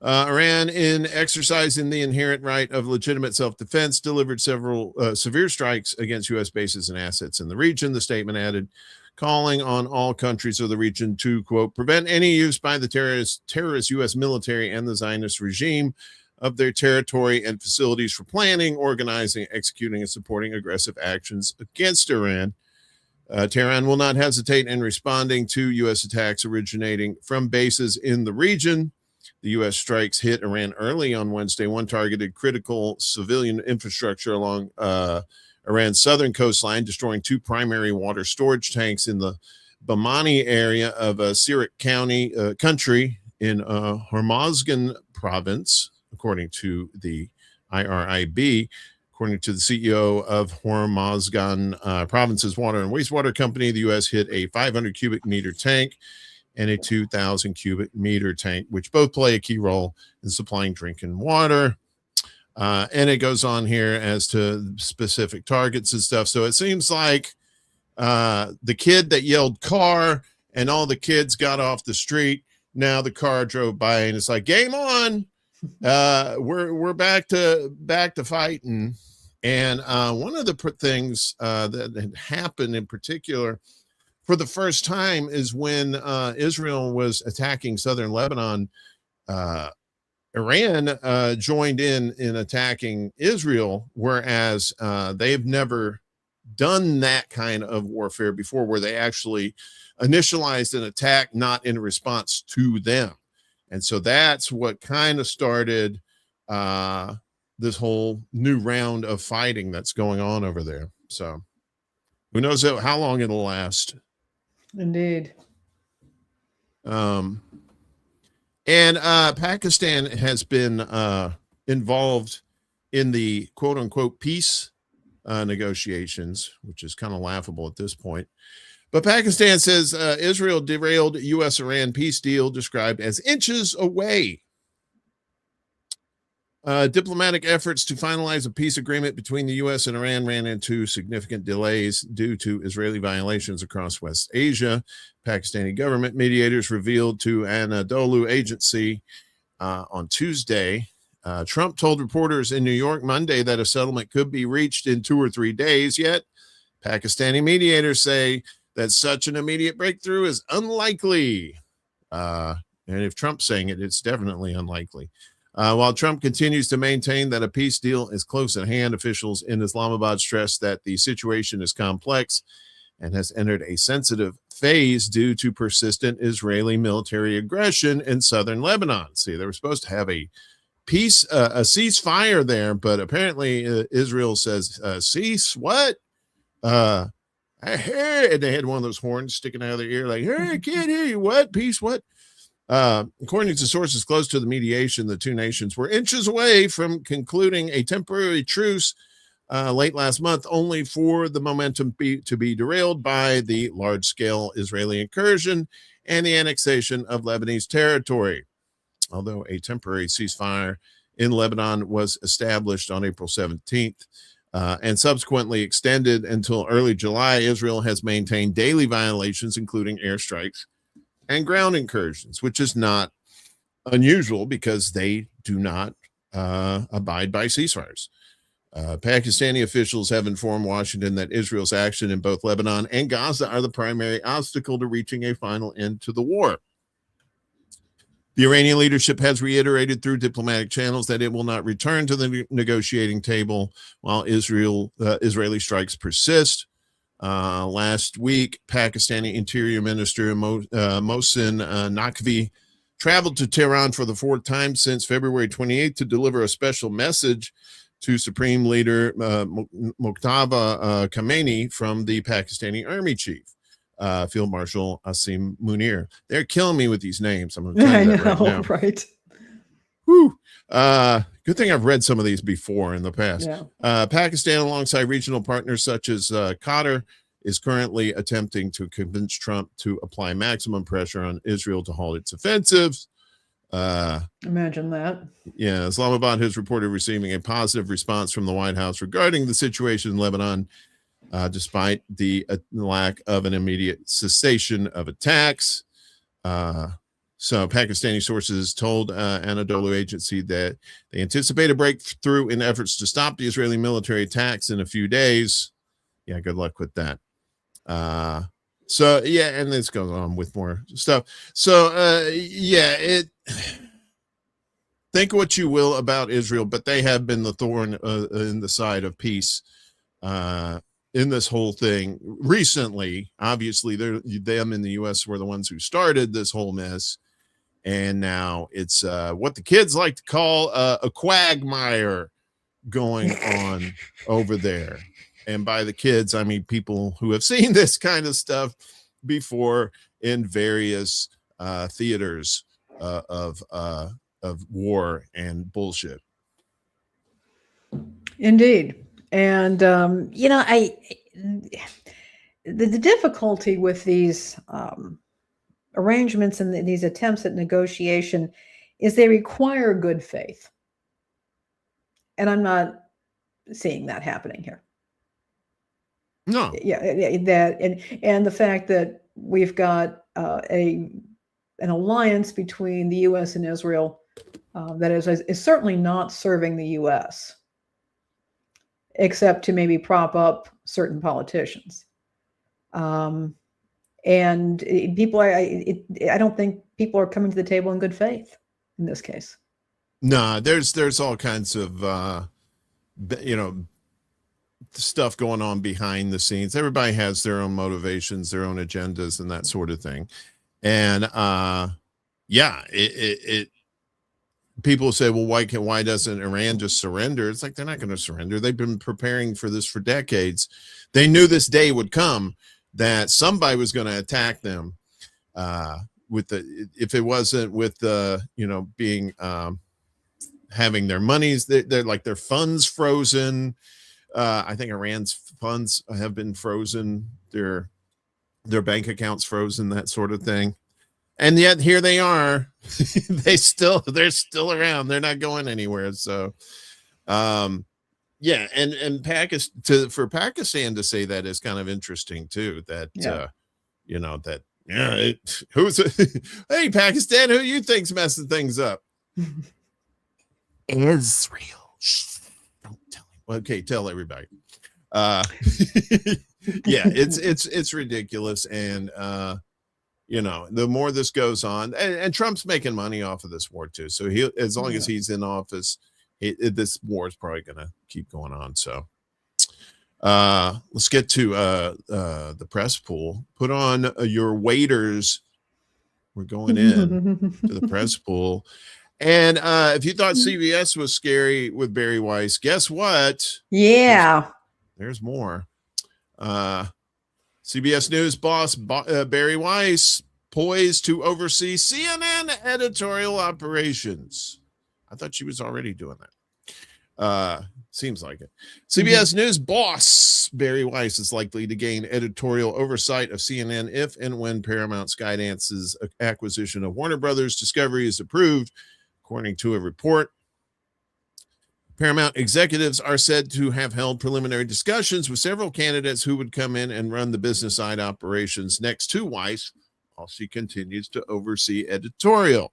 Iran, in exercising the inherent right of legitimate self-defense, delivered several severe strikes against U.S. bases and assets in the region. The statement added, calling on all countries of the region to, quote, prevent any use by the terrorist U.S. military and the Zionist regime of their territory and facilities for planning, organizing, executing, and supporting aggressive actions against Iran. Tehran will not hesitate in responding to U.S. attacks originating from bases in the region. The U.S. strikes hit Iran early on Wednesday. One targeted critical civilian infrastructure along Iran's southern coastline, destroying 2 primary water storage tanks in the Bamani area of Sirak country in Hormozgan province, according to the IRIB. According to the CEO of Hormozgan province's water and wastewater company, the U.S. hit a 500 cubic meter tank and a 2,000 cubic meter tank, which both play a key role in supplying drinking water. And it goes on here as to specific targets and stuff. So it seems like the kid that yelled car and all the kids got off the street. Now the car drove by and it's like, game on. We're back to fighting. And one of the things that had happened in particular for the first time is when Israel was attacking southern Lebanon. Iran joined in attacking Israel, whereas they've never done that kind of warfare before, where they actually initialized an attack not in response to them. And so that's what kind of started this whole new round of fighting that's going on over there. So who knows how long it'll last. Indeed. And Pakistan has been involved in the quote unquote peace negotiations, which is kind of laughable at this point. But Pakistan says Israel derailed U.S.-Iran peace deal described as inches away. Diplomatic efforts to finalize a peace agreement between the U.S. and Iran ran into significant delays due to Israeli violations across West Asia. Pakistani government mediators revealed to Anadolu agency on Tuesday. Trump told reporters in New York Monday that a settlement could be reached in 2 or 3 days, yet Pakistani mediators say that such an immediate breakthrough is unlikely. And if Trump's saying it, it's definitely unlikely. While Trump continues to maintain that a peace deal is close at hand, officials in Islamabad stress that the situation is complex and has entered a sensitive phase due to persistent Israeli military aggression in southern Lebanon. See, they were supposed to have a ceasefire there, but apparently Israel says, cease what? I heard, and they had one of those horns sticking out of their ear, like, hey, I can't hear you. What? Peace? What? According to sources close to the mediation, the two nations were inches away from concluding a temporary truce late last month, only for the momentum to be derailed by the large-scale Israeli incursion and the annexation of Lebanese territory. Although a temporary ceasefire in Lebanon was established on April 17th and subsequently extended until early July, Israel has maintained daily violations, including airstrikes and ground incursions, which is not unusual because they do not abide by ceasefires. Pakistani officials have informed Washington that Israel's action in both Lebanon and Gaza are the primary obstacle to reaching a final end to the war. The Iranian leadership has reiterated through diplomatic channels that it will not return to the negotiating table while Israeli strikes persist. Last week, Pakistani Interior Minister Mohsin Naqvi traveled to Tehran for the 4th time since February 28th to deliver a special message to Supreme Leader Muqtada Khamenei from the Pakistani Army Chief, Field Marshal Asim Munir. They're killing me with these names. I'm going to tell you that right now. Right. Whew. Good thing I've read some of these before in the past. Yeah. Pakistan, alongside regional partners such as Qatar, is currently attempting to convince Trump to apply maximum pressure on Israel to halt its offensives. Imagine that. Yeah, Islamabad has reported receiving a positive response from the White House regarding the situation in Lebanon, despite the lack of an immediate cessation of attacks. So Pakistani sources told Anadolu Agency that they anticipate a breakthrough in efforts to stop the Israeli military attacks in a few days. Yeah, good luck with that. So yeah, and this goes on with more stuff. So yeah, think what you will about Israel, but they have been the thorn in the side of peace in this whole thing recently. Obviously, them in the U.S. were the ones who started this whole mess, and now it's what the kids like to call a quagmire going on over there. And by the kids, I mean people who have seen this kind of stuff before in various theaters of war and bullshit. Indeed. And, the difficulty with these arrangements and these attempts at negotiation is they require good faith. And I'm not seeing that happening here. No. Yeah, that and the fact that we've got an alliance between the U.S. and Israel that is certainly not serving the U.S. except to maybe prop up certain politicians. And people, I don't think people are coming to the table in good faith in this case. No, there's all kinds of stuff going on behind the scenes. Everybody has their own motivations, their own agendas, and that sort of thing. And people say, well, why doesn't Iran just surrender? It's like they're not going to surrender. They've been preparing for this for decades. They knew this day would come that somebody was going to attack them. If it wasn't with being having their monies, they're like their funds frozen. I think Iran's funds have been frozen, their bank accounts frozen, that sort of thing. And yet here they are. they're still around. They're not going anywhere. So, yeah. And for Pakistan to say that is kind of interesting too. That, hey, Pakistan, who you think's messing things up? Israel. Don't tell him. Okay, tell everybody. Yeah, it's ridiculous. And, the more this goes on, and Trump's making money off of this war too. So as long as he's in office, this war is probably going to keep going on. So let's get to the press pool. Put on your waders. We're going in to the press pool. And if you thought CBS was scary with Barry Weiss, guess what? Yeah. There's more. CBS News boss Barry Weiss poised to oversee CNN editorial operations. I thought she was already doing that. Seems like it. CBS News boss Barry Weiss is likely to gain editorial oversight of CNN if and when Paramount Skydance's acquisition of Warner Brothers Discovery is approved, according to a report. Paramount executives are said to have held preliminary discussions with several candidates who would come in and run the business side operations next to Weiss while she continues to oversee editorial.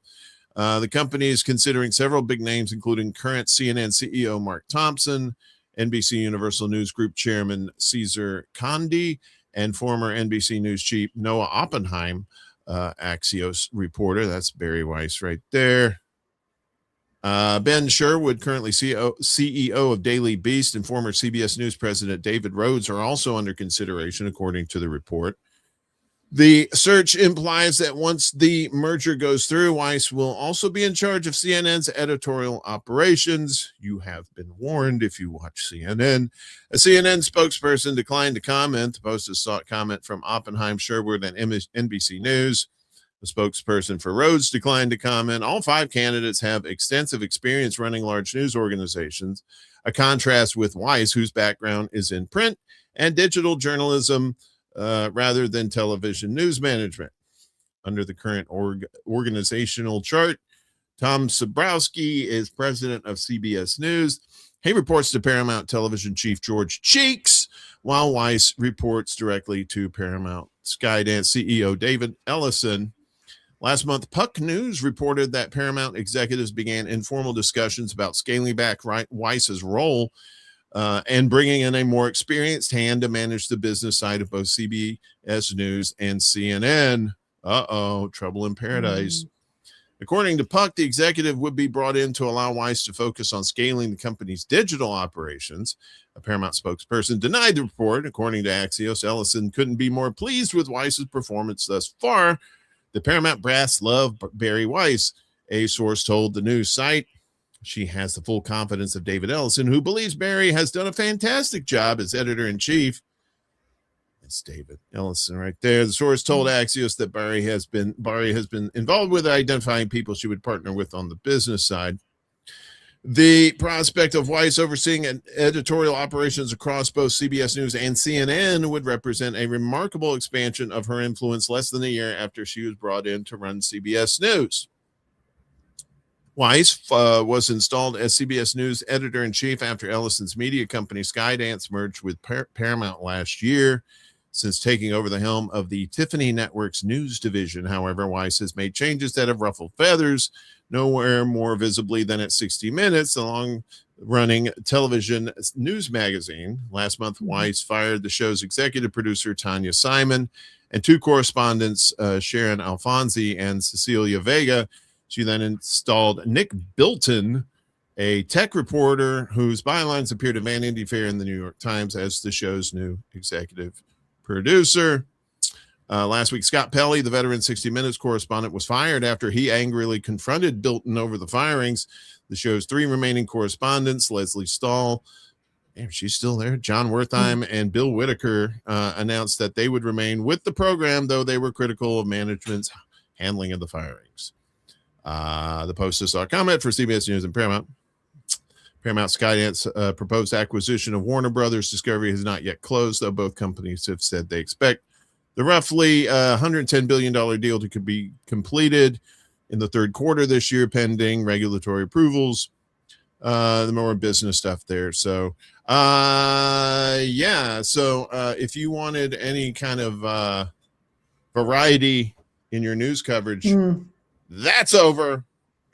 The company is considering several big names, including current CNN CEO Mark Thompson, NBC Universal News Group Chairman Cesar Condi, and former NBC News chief Noah Oppenheim, Axios reporter. That's Barry Weiss right there. Ben Sherwood, currently CEO of Daily Beast, and former CBS News president David Rhodes are also under consideration, according to the report. The search implies that once the merger goes through, Weiss will also be in charge of CNN's editorial operations. You have been warned if you watch CNN. A CNN spokesperson declined to comment. The Post has sought comment from Oppenheim, Sherwood, and NBC News. The spokesperson for Rhodes declined to comment. All five candidates have extensive experience running large news organizations, a contrast with Weiss, whose background is in print and digital journalism. rather than television news management. Under the current organizational chart, Tom Sabrowski is president of CBS News. He reports to Paramount Television chief George Cheeks, while Weiss reports directly to Paramount Skydance CEO David Ellison. Last month, Puck News reported that Paramount executives began informal discussions about scaling back Weiss's role and bringing in a more experienced hand to manage the business side of both CBS News and CNN. Trouble in paradise. According to Puck, the executive would be brought in to allow Weiss to focus on scaling the company's digital operations. A Paramount spokesperson denied the report. According to Axios, Ellison couldn't be more pleased with Weiss's performance thus far. The Paramount brass love Barry Weiss, a source told the news site. She has the full confidence of David Ellison, who believes Barry has done a fantastic job as editor-in-chief. It's David Ellison right there. The source told Axios that Barry has been involved with identifying people she would partner with on the business side. The prospect of Weiss overseeing editorial operations across both CBS News and CNN would represent a remarkable expansion of her influence less than a year after she was brought in to run CBS News. Weiss was installed as CBS News editor-in-chief after Ellison's media company Skydance merged with Paramount last year. Since taking over the helm of the Tiffany Network's news division, however, Weiss has made changes that have ruffled feathers, nowhere more visibly than at 60 Minutes, the long-running television news magazine. Last month, Weiss fired the show's executive producer, Tanya Simon, and two correspondents, Sharon Alfonsi and Cecilia Vega. She then installed Nick Bilton, a tech reporter whose bylines appeared at Vanity Fair in the New York Times, as the show's new executive producer. Last week, Scott Pelley, the veteran 60 Minutes correspondent, was fired after he angrily confronted Bilton over the firings. The show's three remaining correspondents, Leslie Stahl, she's still there, John Wertheim, and Bill Whitaker, announced that they would remain with the program, though they were critical of management's handling of the firings. The Post saw a comment for CBS News and Paramount. Paramount Skydance proposed acquisition of Warner Brothers Discovery has not yet closed, though both companies have said they expect the roughly $110 billion deal to be completed in the third quarter this year, pending regulatory approvals. The more business stuff there. So, if you wanted any kind of variety in your news coverage, that's over.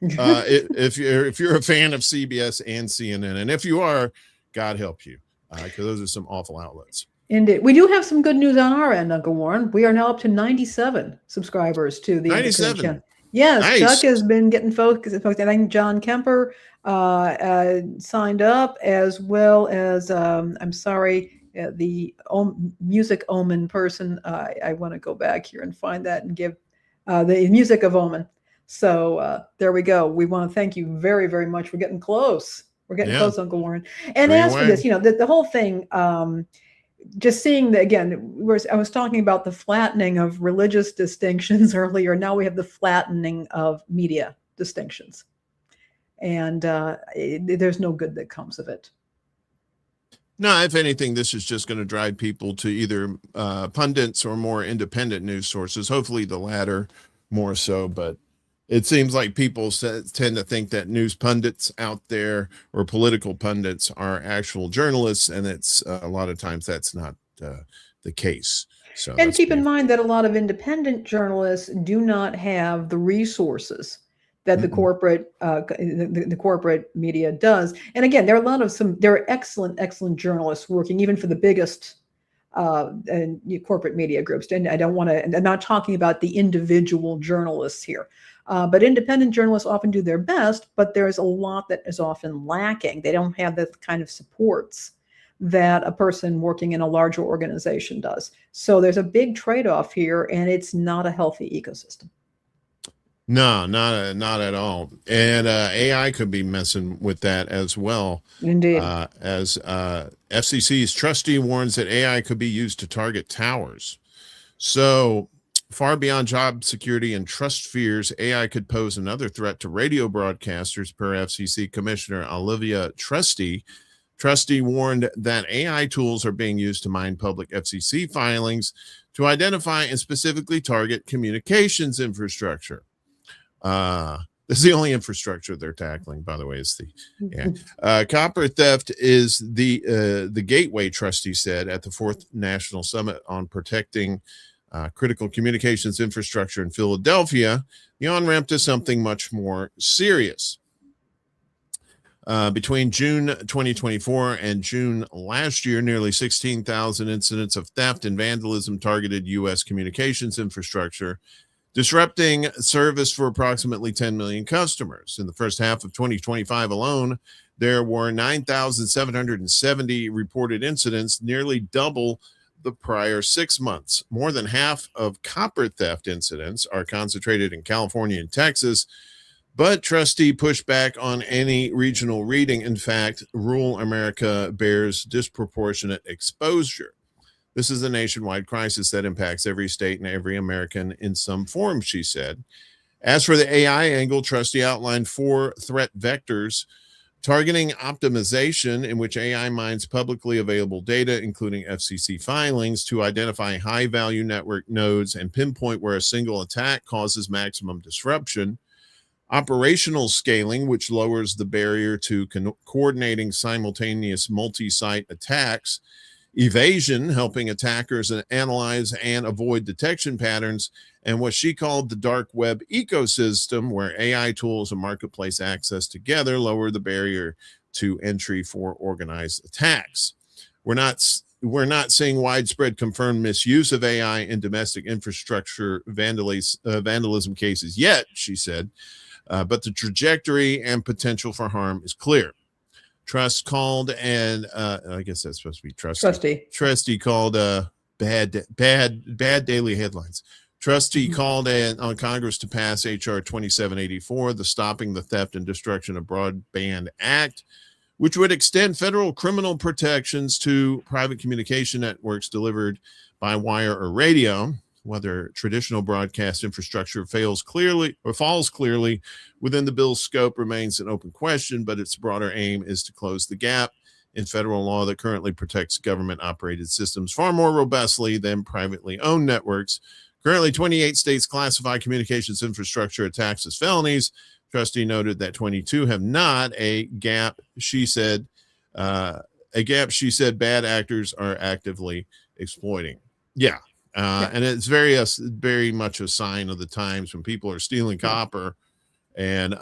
If you're a fan of CBS and CNN, and if you are, God help you, because those are some awful outlets. Indeed. We do have some good news on our end, Uncle Warren. We are now up to 97 subscribers to the 97. channel. Yes, Nice. Chuck has been getting focused. I think John Kemper signed up, as well as the music omen person. I want to go back here and find that and give the music of omen. So there we go. We want to thank you very, very much. We're getting close. We're getting close, Uncle Warren. And as for this, the whole thing, just seeing that again, I was talking about the flattening of religious distinctions earlier. Now we have the flattening of media distinctions. And there's no good that comes of it. No, if anything, this is just going to drive people to either pundits or more independent news sources. Hopefully the latter more so, but it seems like people tend to think that news pundits out there or political pundits are actual journalists, and it's a lot of times that's not the case. So, and keep in mind that a lot of independent journalists do not have the resources that the corporate the corporate media does. And again, there are excellent journalists working even for the biggest corporate media groups. And I'm not talking about the individual journalists here. But independent journalists often do their best, but there's a lot that is often lacking. They don't have the kind of supports that a person working in a larger organization does. So there's a big trade-off here, and it's not a healthy ecosystem. No, not at all. And AI could be messing with that as well. Indeed. As FCC's trustee warns that AI could be used to target towers. So far beyond job security and trust fears, AI could pose another threat to radio broadcasters, per FCC Commissioner Olivia Trusty. Trustee warned that AI tools are being used to mine public FCC filings to identify and specifically target communications infrastructure. This is the only infrastructure they're tackling, by the way, is copper theft is the gateway, Trustee said at the 4th National Summit on Protecting Critical Communications Infrastructure in Philadelphia, the on-ramp to something much more serious. Between June 2024 and June last year, nearly 16,000 incidents of theft and vandalism targeted U.S. communications infrastructure, disrupting service for approximately 10 million customers. In the first half of 2025 alone, there were 9,770 reported incidents, nearly double the prior 6 months. More than half of copper theft incidents are concentrated in California and Texas, but Trustee pushed back on any regional reading. In fact, rural America bears disproportionate exposure. This is a nationwide crisis that impacts every state and every American in some form, she said. As for the AI angle, Trustee outlined 4 threat vectors targeting optimization, in which AI mines publicly available data, including FCC filings, to identify high-value network nodes and pinpoint where a single attack causes maximum disruption. Operational scaling, which lowers the barrier to coordinating simultaneous multi-site attacks. Evasion, helping attackers analyze and avoid detection patterns. And what she called the dark web ecosystem, where AI tools and marketplace access together lower the barrier to entry for organized attacks. We're not seeing widespread confirmed misuse of AI in domestic infrastructure vandalism cases yet, she said. But the trajectory and potential for harm is clear. Trust called, and I guess that's supposed to be Trustee. Trustee called bad daily headlines. Trustee called on Congress to pass H.R. 2784, the Stopping the Theft and Destruction of Broadband Act, which would extend federal criminal protections to private communication networks delivered by wire or radio. Whether traditional broadcast infrastructure falls clearly within the bill's scope remains an open question, but its broader aim is to close the gap in federal law that currently protects government-operated systems far more robustly than privately owned networks. Currently, 28 states classify communications infrastructure attacks as felonies. Trustee noted that 22 have not. A gap, she said, bad actors are actively exploiting. Yeah. And it's very much a sign of the times when people are stealing copper, and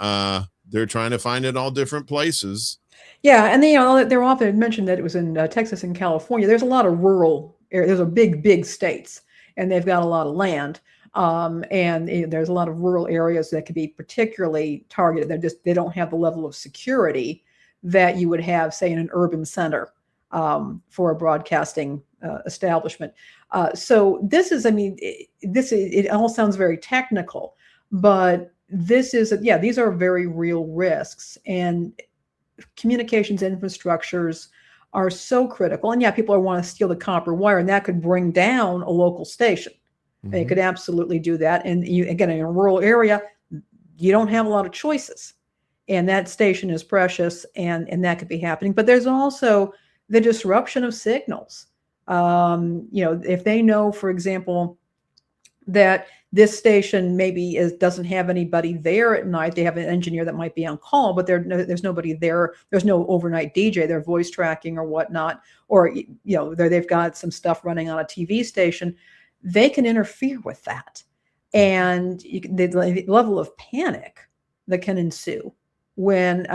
they're trying to find it all different places. Yeah, and they're often mentioned that it was in Texas and California. There's a lot of rural areas. There's a big states, and they've got a lot of land. And there's a lot of rural areas that could be particularly targeted. They don't have the level of security that you would have, say, in an urban center for a broadcasting establishment. So this is, it all sounds very technical, but these are very real risks, and communications infrastructures are so critical. And people want to steal the copper wire, and that could bring down a local station. They could absolutely do that. And again, in a rural area, you don't have a lot of choices, and that station is precious, and that could be happening. But there's also the disruption of signals. If they know, for example, that this station maybe doesn't have anybody there at night, they have an engineer that might be on call, but there's nobody there. There's no overnight DJ. They're voice tracking or whatnot, or they've got some stuff running on a TV station. They can interfere with that, and the level of panic that can ensue when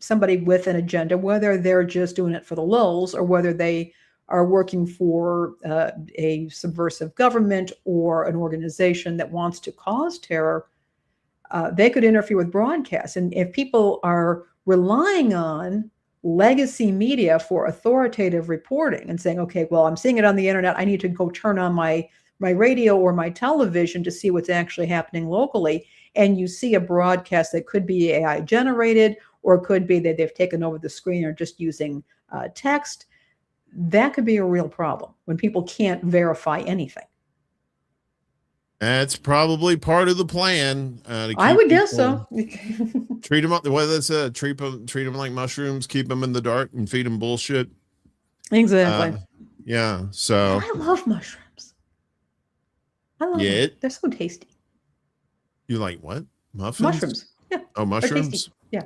somebody with an agenda, whether they're just doing it for the lulz or whether they are working for a subversive government or an organization that wants to cause terror, they could interfere with broadcasts. And if people are relying on legacy media for authoritative reporting and saying, okay, well, I'm seeing it on the internet, I need to go turn on my radio or my television to see what's actually happening locally, and you see a broadcast that could be AI generated, or it could be that they've taken over the screen or just using text, that could be a real problem when people can't verify anything. That's probably part of the plan. To I keep would guess people, so. treat them up. What that's treat them like mushrooms. Keep them in the dark and feed them bullshit. Exactly. Yeah. So I love mushrooms. I love them. They're so tasty. You like what? Muffins? Mushrooms. Yeah. Oh, mushrooms. Yeah.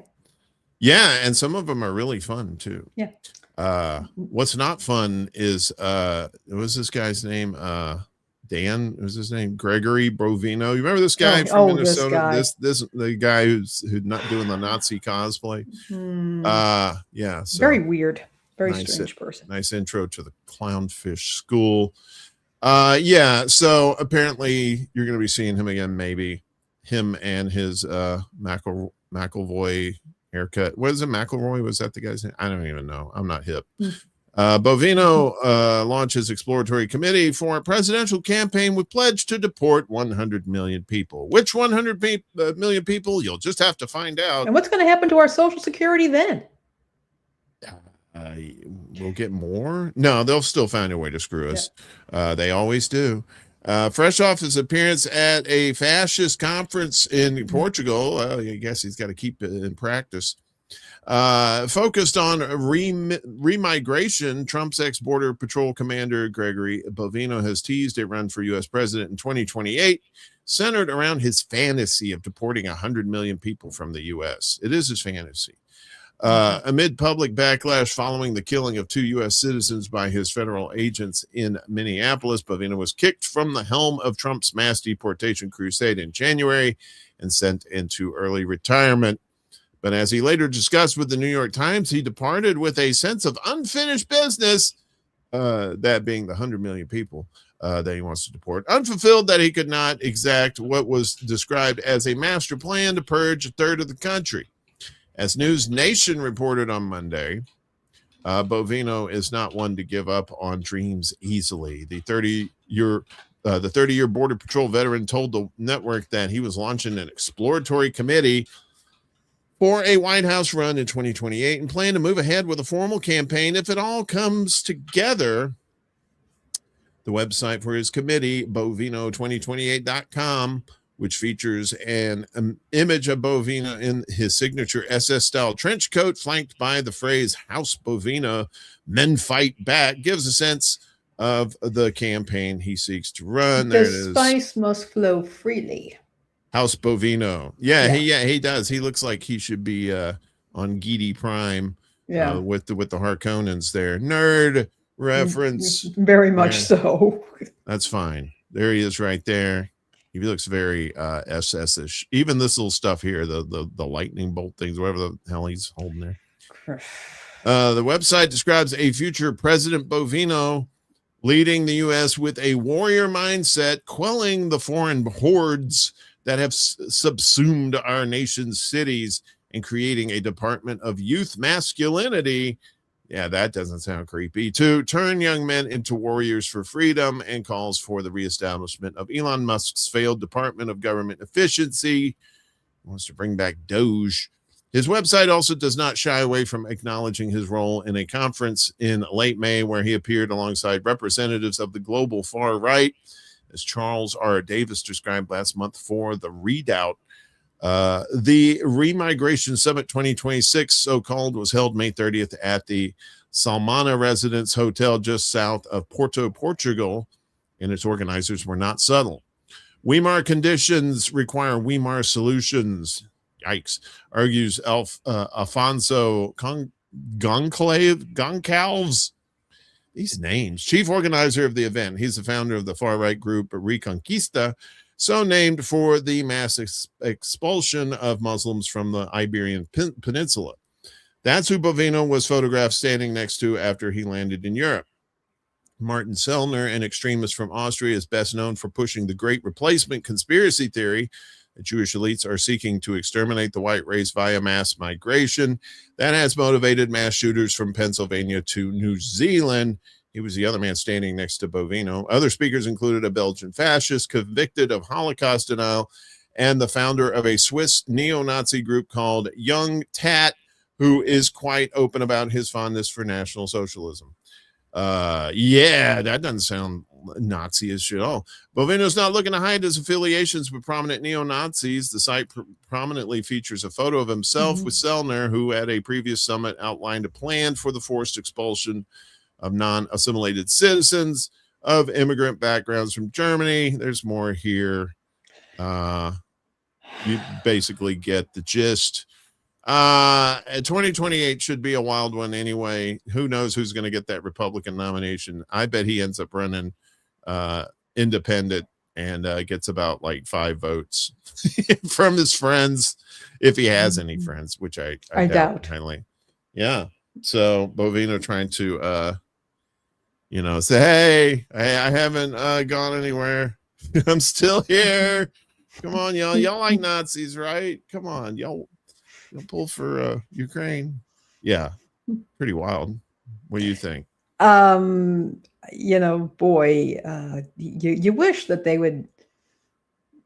Yeah, and some of them are really fun too. Yeah. What's not fun is what was this guy's name? Dan, what was his name? Gregory Bovino. You remember this guy from Minnesota? This the guy who's not doing the Nazi cosplay. Yeah. So very weird. Very strange person. Nice intro to the clownfish school. Yeah, so apparently you're gonna be seeing him again, maybe. Him and his McElroy haircut. What is it? McElroy? Was that the guy's name? I don't even know. I'm not hip. Bovino launches exploratory committee for a presidential campaign with pledge to deport 100 million people. Which 100 million people? You'll just have to find out. And what's going to happen to our Social Security then? We'll get more. No, they'll still find a way to screw us. Yeah. They always do. Fresh off his appearance at a fascist conference in Portugal, I guess he's got to keep it in practice. Focused on remigration, Trump's ex-border patrol commander Gregory Bovino has teased a run for U.S. president in 2028, centered around his fantasy of deporting 100 million people from the U.S. It is his fantasy. Amid public backlash following the killing of 2 U.S. citizens by his federal agents in Minneapolis, Bovino was kicked from the helm of Trump's mass deportation crusade in January and sent into early retirement. But as he later discussed with the New York Times, he departed with a sense of unfinished business, that being the 100 million people that he wants to deport, unfulfilled that he could not exact what was described as a master plan to purge a third of the country. As News Nation reported on Monday, Bovino is not one to give up on dreams easily. The 30-year Border Patrol veteran told the network that he was launching an exploratory committee for a White House run in 2028 and plan to move ahead with a formal campaign if it all comes together. The website for his committee, bovino2028.com, which features an image of Bovino in his signature SS-style trench coat, flanked by the phrase House Bovino, men fight back, gives a sense of the campaign he seeks to run. There it is. The spice must flow freely. House Bovino. Yeah, he does. He looks like he should be on Geedy Prime with the Harkonnens there. Nerd reference. Very much so. That's fine. There he is right there. He looks very SS-ish. Even this little stuff here, the lightning bolt things, whatever the hell he's holding there. The website describes a future President Bovino leading the U.S. with a warrior mindset, quelling the foreign hordes that have subsumed our nation's cities and creating a department of youth masculinity. Yeah, that doesn't sound creepy. To turn young men into warriors for freedom, and calls for the reestablishment of Elon Musk's failed Department of Government Efficiency. He wants to bring back Doge. His website also does not shy away from acknowledging his role in a conference in late May where he appeared alongside representatives of the global far right, as Charles R. Davis described last month for The Redoubt. The Remigration Summit 2026, so-called, was held May 30th at the Salmana Residence Hotel just south of Porto, Portugal, and its organizers were not subtle. Weimar conditions require Weimar solutions. Yikes, argues Afonso Goncalves. These names. Chief organizer of the event. He's the founder of the far-right group Reconquista, so named for the mass expulsion of Muslims from the Iberian Peninsula. That's who Bovino was photographed standing next to after he landed in Europe. Martin Sellner, an extremist from Austria, is best known for pushing the Great Replacement conspiracy theory that Jewish elites are seeking to exterminate the white race via mass migration. That has motivated mass shooters from Pennsylvania to New Zealand. He was the other man standing next to Bovino. Other speakers included a Belgian fascist convicted of Holocaust denial and the founder of a Swiss neo-Nazi group called Young Tat, who is quite open about his fondness for National Socialism. Yeah, that doesn't sound Nazi-ish at all. Bovino's not looking to hide his affiliations with prominent neo-Nazis. The site prominently features a photo of himself with Sellner, who at a previous summit outlined a plan for the forced expulsion of non-assimilated citizens of immigrant backgrounds from Germany. There's more here. You basically get the gist. 2028 should be a wild one anyway. Who knows who's going to get that Republican nomination? I bet he ends up running independent and gets about like 5 votes from his friends, if he has any friends, which I doubt highly. Yeah. So Bovino trying to say, hey, I haven't gone anywhere. I'm still here. Come on, y'all like Nazis, right? Come on, y'all pull for Ukraine. Yeah, pretty wild. What do you think? You wish that they would.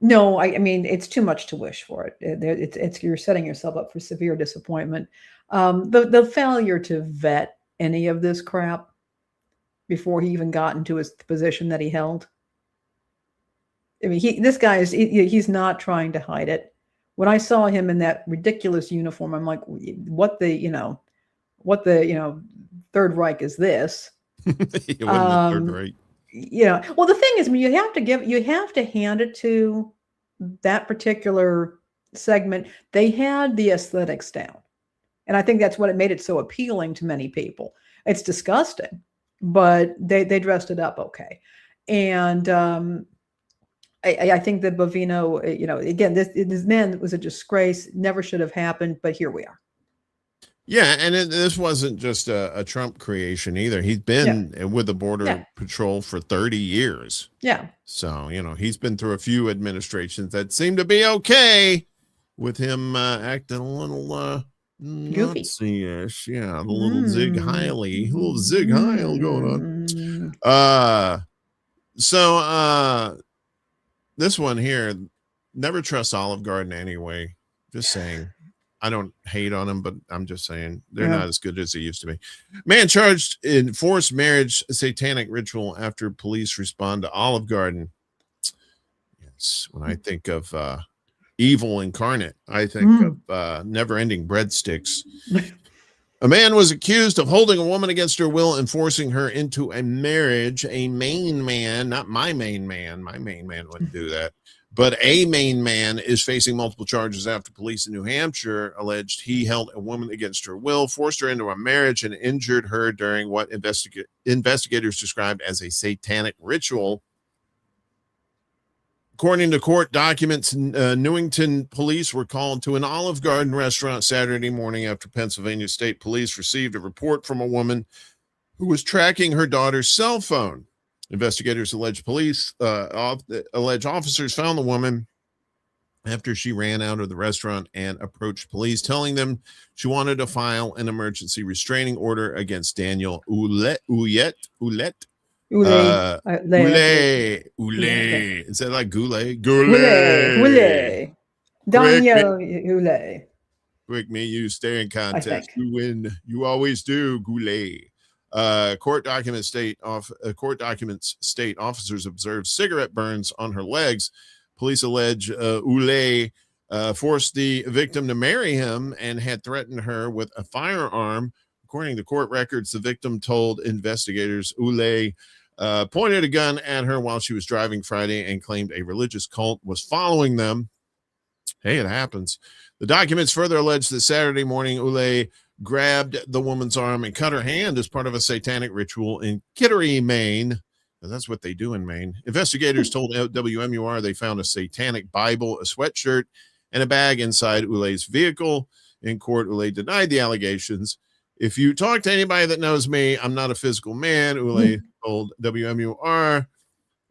No, I mean, it's too much to wish for it. It's you're setting yourself up for severe disappointment. The failure to vet any of this crap before he even got into his position that he held. I mean, this guy he's not trying to hide it. When I saw him in that ridiculous uniform, I'm like, what the Third Reich is this? It wasn't the Third Reich. Well, the thing is, I mean, you have to hand it to that particular segment. They had the aesthetics down, and I think that's what it made it so appealing to many people. It's disgusting, but they dressed it up okay, and I think that Bovino, again, this man was a disgrace, never should have happened, but here we are. Yeah, and this wasn't just a Trump creation either. He's been with the Border Patrol for 30 years. Yeah. So, he's been through a few administrations that seem to be okay with him acting a little Nazi-ish. Yeah, the little Zig Heil going on. So this one here, never trust Olive Garden anyway. Just saying. I don't hate on them, but I'm just saying they're not as good as they used to be. Man charged in forced marriage satanic ritual after police respond to Olive Garden. Yes, when I think of evil incarnate, I think of never-ending breadsticks. A man was accused of holding a woman against her will and forcing her into a marriage. A main man, not my main man. My main man wouldn't do that. But a main man is facing multiple charges after police in New Hampshire alleged he held a woman against her will, forced her into a marriage, and injured her during what investigators described as a satanic ritual. According to court documents, Newington police were called to an Olive Garden restaurant Saturday morning after Pennsylvania State Police received a report from a woman who was tracking her daughter's cell phone. Investigators allege officers found the woman after she ran out of the restaurant and approached police, telling them she wanted to file an emergency restraining order against Daniel Oulet. Is that like Goulet? Goulet. Daniel Oulet. Quick, me, you stay in contest. You win. You always do, Goulet. Court documents state officers observed cigarette burns on her legs. Police allege Oulet forced the victim to marry him and had threatened her with a firearm. According to court records, the victim told investigators Oulet pointed a gun at her while she was driving Friday and claimed a religious cult was following them. Hey, it happens. The documents further allege that Saturday morning, Oulet grabbed the woman's arm and cut her hand as part of a satanic ritual in Kittery, Maine. That's what they do in Maine. Investigators told WMUR they found a satanic Bible, a sweatshirt, and a bag inside Oulet's vehicle. In court, Oulet denied the allegations. If you talk to anybody that knows me, I'm not a physical man, Oulet told WMUR.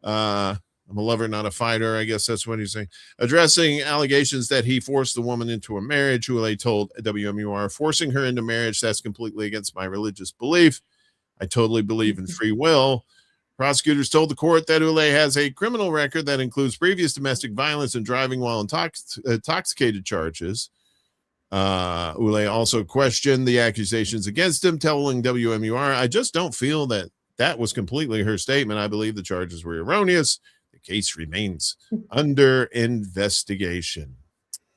I'm a lover, not a fighter. I guess that's what he's saying. Addressing allegations that he forced the woman into a marriage, Oulet told WMUR, forcing her into marriage, that's completely against my religious belief. I totally believe in free will. Prosecutors told the court that Oulet has a criminal record that includes previous domestic violence and driving while intoxicated charges. Oulet also questioned the accusations against him, telling WMUR, I just don't feel that That was completely her statement. I believe the charges were erroneous. The case remains under investigation.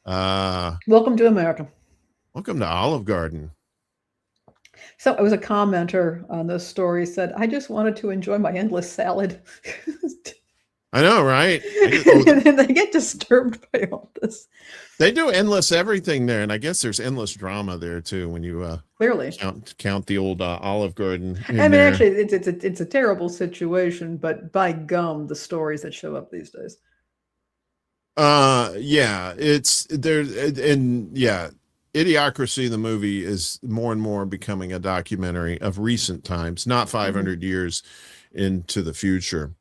Welcome to America. Welcome to Olive Garden. So it was a commenter on this story said, I just wanted to enjoy my endless salad. I know, right? And they get disturbed by all this. They do endless everything there, and I guess there's endless drama there too when you clearly count the old Olive Garden. I mean, there. Actually, it's a terrible situation, but by gum, the stories that show up these days. Yeah, it's there, and yeah, Idiocracy, the movie, is more and more becoming a documentary of recent times, not 500 years into the future.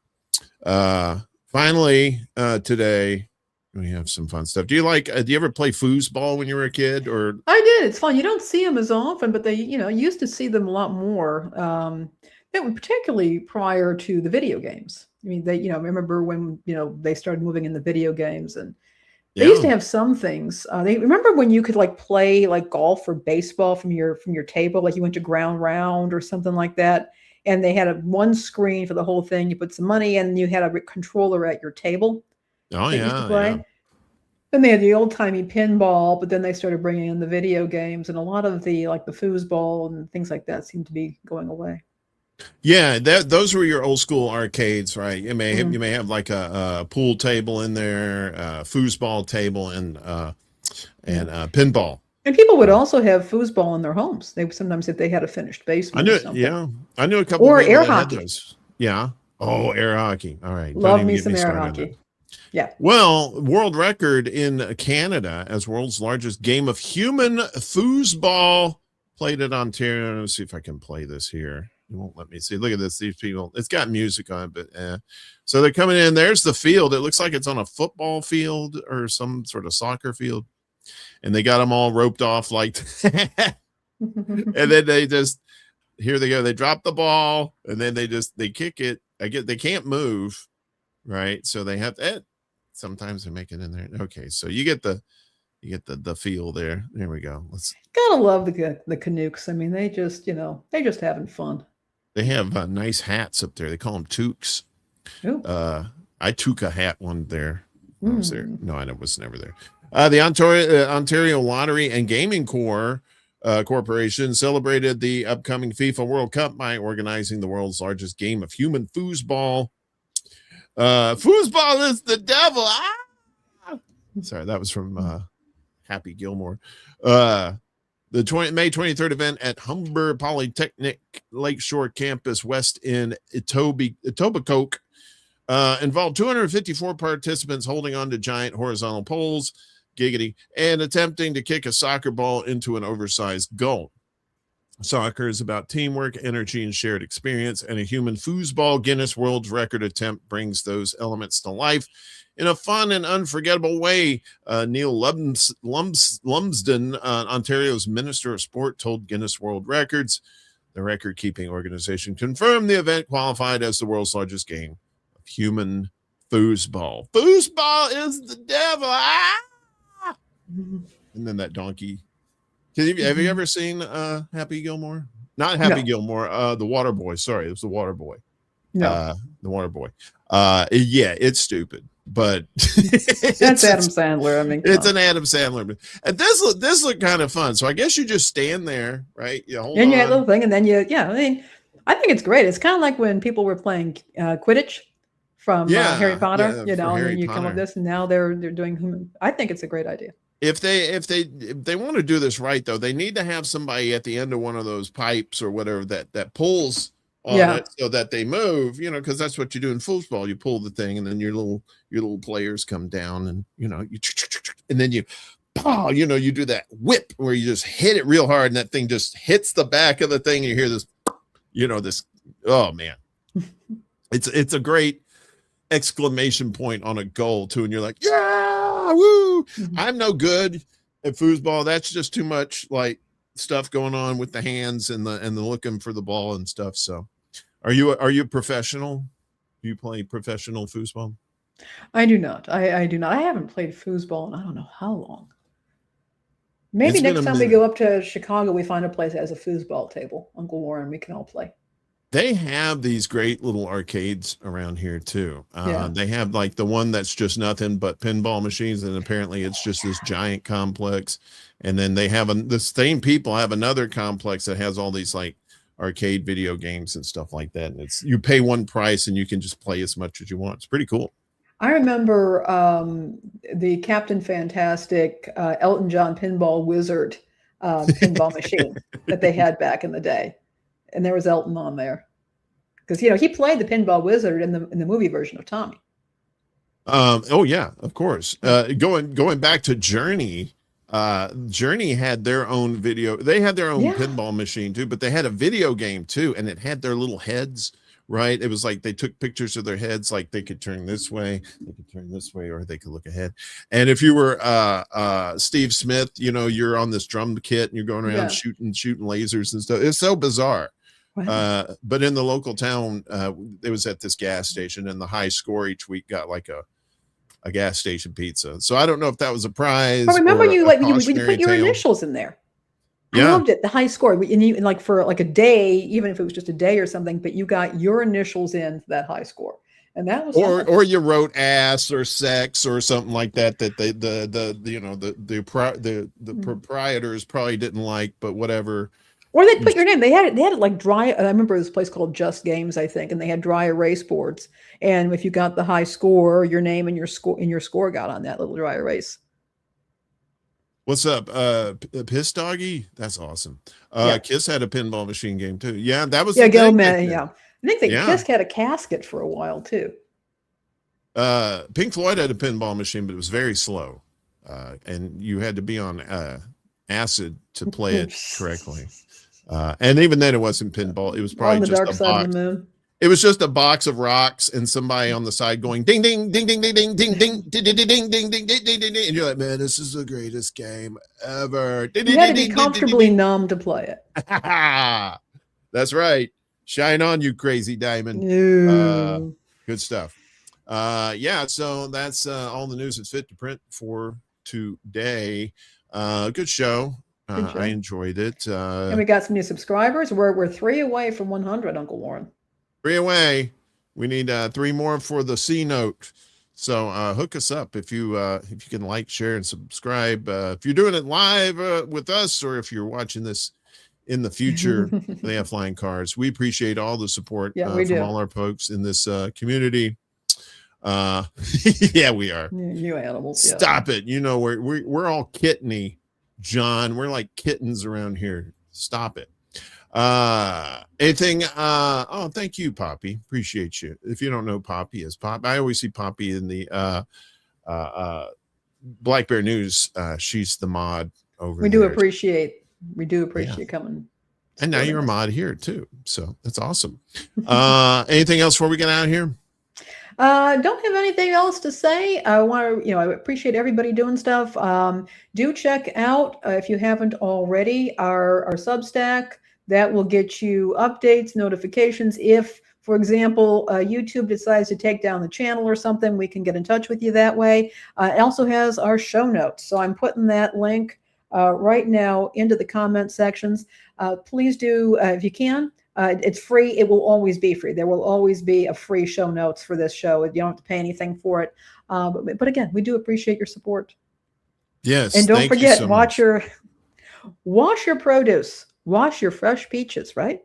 Finally, today we have some fun stuff. Do you ever play foosball when you were a kid? Or I did. It's fun. You don't see them as often, but they, used to see them a lot more. That was particularly prior to the video games. I mean, they, remember when, they started moving in the video games, and they used to have some things. They remember when you could play golf or baseball from your table, like you went to Ground Round or something like that. And they had one screen for the whole thing. You put some money in, and you had a controller at your table. Oh, yeah. Used to play. Yeah. Then they had the old-timey pinball, but then they started bringing in the video games, and a lot of the the foosball and things like that seem to be going away. Yeah, those were your old school arcades, right? You may have like a pool table in there, foosball table, and pinball. And people would also have foosball in their homes. They sometimes, if they had a finished basement. I knew a couple. Or air hockey. Yeah. Oh, air hockey. All right. Love me some air hockey. Yeah. Well, world record in Canada as world's largest game of human foosball, played at Ontario. Let's see if I can play this here. It won't let me see. Look at this. These people, it's got music on it, but so they're coming in. There's the field. It looks like it's on a football field or some sort of soccer field. And they got them all roped off and then they just, here they go. They drop the ball, and then they kick it. They can't move. Right. So they have to, sometimes they make it in there. Okay. So you get the feel there. There we go. Gotta love the Canucks. I mean, they just, they're just having fun. They have nice hats up there. They call them toques. I took a hat one there. I was there. No, I was never there. The Ontario Lottery and Gaming Corporation celebrated the upcoming FIFA World Cup by organizing the world's largest game of human foosball. Foosball is the devil. Ah! Sorry, that was from Happy Gilmore. The May 23rd event at Humber Polytechnic Lakeshore Campus West in Etobicoke involved 254 participants holding on to giant horizontal poles, giggity, and attempting to kick a soccer ball into an oversized goal. Soccer is about teamwork, energy, and shared experience, and a human foosball Guinness World Record attempt brings those elements to life in a fun and unforgettable way. Neil Lumsden, Ontario's Minister of Sport, told Guinness World Records the record-keeping organization confirmed the event qualified as the world's largest game of human foosball. Foosball is the devil. Ah! And then that donkey. Have you ever seen Happy Gilmore? Not Happy Gilmore, the Water Boy. Sorry, it was the Water Boy. No. The Water Boy. Yeah, it's stupid, but that's Adam Sandler. I mean, it's an Adam Sandler. And this looked kind of fun. So I guess you just stand there, right? You hold and you on. had a little thing, and then I mean, I think it's great. It's kind of like when people were playing Quidditch from Harry Potter, and then you come up with this, and now they're doing human. I think it's a great idea. If they want to do this right, though, they need to have somebody at the end of one of those pipes or whatever that pulls on it so that they move, because that's what you do in football. You pull the thing, and then your little players come down, and and then you do that whip where you just hit it real hard, and that thing just hits the back of the thing, and you hear this, this. Oh man, it's a great exclamation point on a goal too, and you're like, yeah, woo! I'm no good at foosball. That's just too much stuff going on with the hands and the looking for the ball and stuff. So, are you professional? Do you play professional foosball? I do not. I do not. I haven't played foosball in I don't know how long. Maybe next time we go up to Chicago, we find a place that has a foosball table, Uncle Warren, we can all play. They have these great little arcades around here too. Yeah. They have like the one that's just nothing but pinball machines, and apparently it's just this giant complex. And then they have the same people have another complex that has all these like arcade video games and stuff like that. And you pay one price and you can just play as much as you want. It's pretty cool. I remember the Captain Fantastic Elton John Pinball Wizard pinball machine that they had back in the day. And there was Elton on there, because he played the Pinball Wizard in the movie version of Tommy. Oh yeah, of course. Going back to Journey, Journey had their own video. They had their own pinball machine too, but they had a video game too, and it had their little heads. Right, it was like they took pictures of their heads, like they could turn this way, they could turn this way, or they could look ahead. And if you were Steve Smith, you're on this drum kit and you're going around shooting lasers and stuff. It's so bizarre. Wow. But in the local town, it was at this gas station, and the high score each week got like a gas station pizza. So I don't know if that was a prize. I remember you put your initials in there. Yeah. I loved it. The high score, and like for like a day, even if it was just a day or something, but you got your initials in that high score, and that was or you wrote ass or sex or something like that the proprietors probably didn't like, but whatever. Or they put your name. They had it like dry. I remember this place called Just Games, I think, and they had dry erase boards. And if you got the high score, your name and your score got on that little dry erase. What's up, Piss Doggy? That's awesome. Kiss had a pinball machine game too. Yeah, that was I think Kiss had a casket for a while too. Pink Floyd had a pinball machine, but it was very slow, and you had to be on acid to play it correctly. And even then, it wasn't pinball. It was probably just a box. It was just a box of rocks and somebody on the side going ding ding ding ding ding ding ding ding ding ding ding ding ding ding ding, and you're like, man, this is the greatest game ever. You had to be comfortably numb to play it. That's right. Shine on, you crazy diamond. Good stuff. So that's all the news that's fit to print for today. Good show. I enjoyed it. And we got some new subscribers. We're 3 away from 100, Uncle Warren. 3 away. We need 3 more for the C note. So hook us up if you can like, share, and subscribe. If you're doing it live with us, or if you're watching this in the future, they have flying cars. We appreciate all the support from all our folks in this community. Yeah, we are. You animals. Stop it. We're all kitteny, John. We're like kittens around here. Stop it. Anything? Thank you, Poppy. Appreciate you. If you don't know Poppy is Pop, I always see Poppy in the Black Bear News. She's the mod over there. We do appreciate coming. And now you're a mod here too. So that's awesome. Anything else before we get out of here? Don't have anything else to say. I want to, I appreciate everybody doing stuff. Do check out, if you haven't already, our Substack. That will get you updates, notifications. If, for example, YouTube decides to take down the channel or something, we can get in touch with you that way. It also has our show notes. So I'm putting that link right now into the comment sections. Please do, if you can. It's free. It will always be free. There will always be a free show notes for this show. You don't have to pay anything for it. But again, we do appreciate your support. Yes. And don't forget, wash your produce. Wash your fresh peaches, right?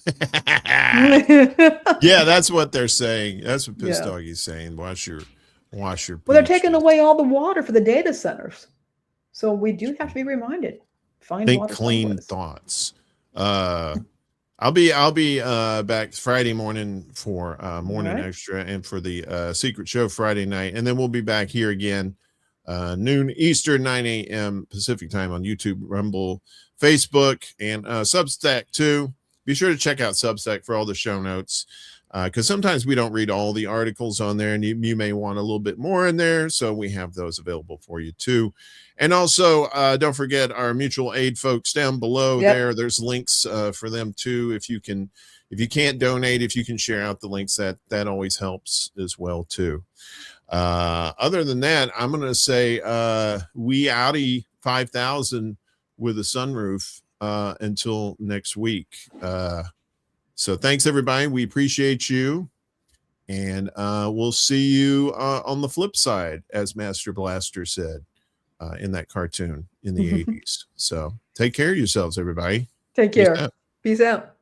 Yeah, that's what they're saying. That's what Piss Doggy's saying. Wash your peaches. Well, they're taking away all the water for the data centers. So we do have to be reminded. Think clean thoughts. I'll be back Friday morning for morning extra and for the secret show Friday night, and then we'll be back here again noon Eastern, 9 a.m. Pacific time on YouTube, Rumble, Facebook, and Substack too. Be sure to check out Substack for all the show notes, because sometimes we don't read all the articles on there, and you may want a little bit more in there, so we have those available for you too. And also, don't forget our mutual aid folks down below there. There's links for them too. If you can't donate, if you can share out the links, that always helps as well too. Other than that, I'm going to say we Audi 5000 with a sunroof until next week. So thanks, everybody. We appreciate you. And we'll see you on the flip side, as Master Blaster said in that cartoon in the 80s. So take care of yourselves, everybody. Take care. Peace out.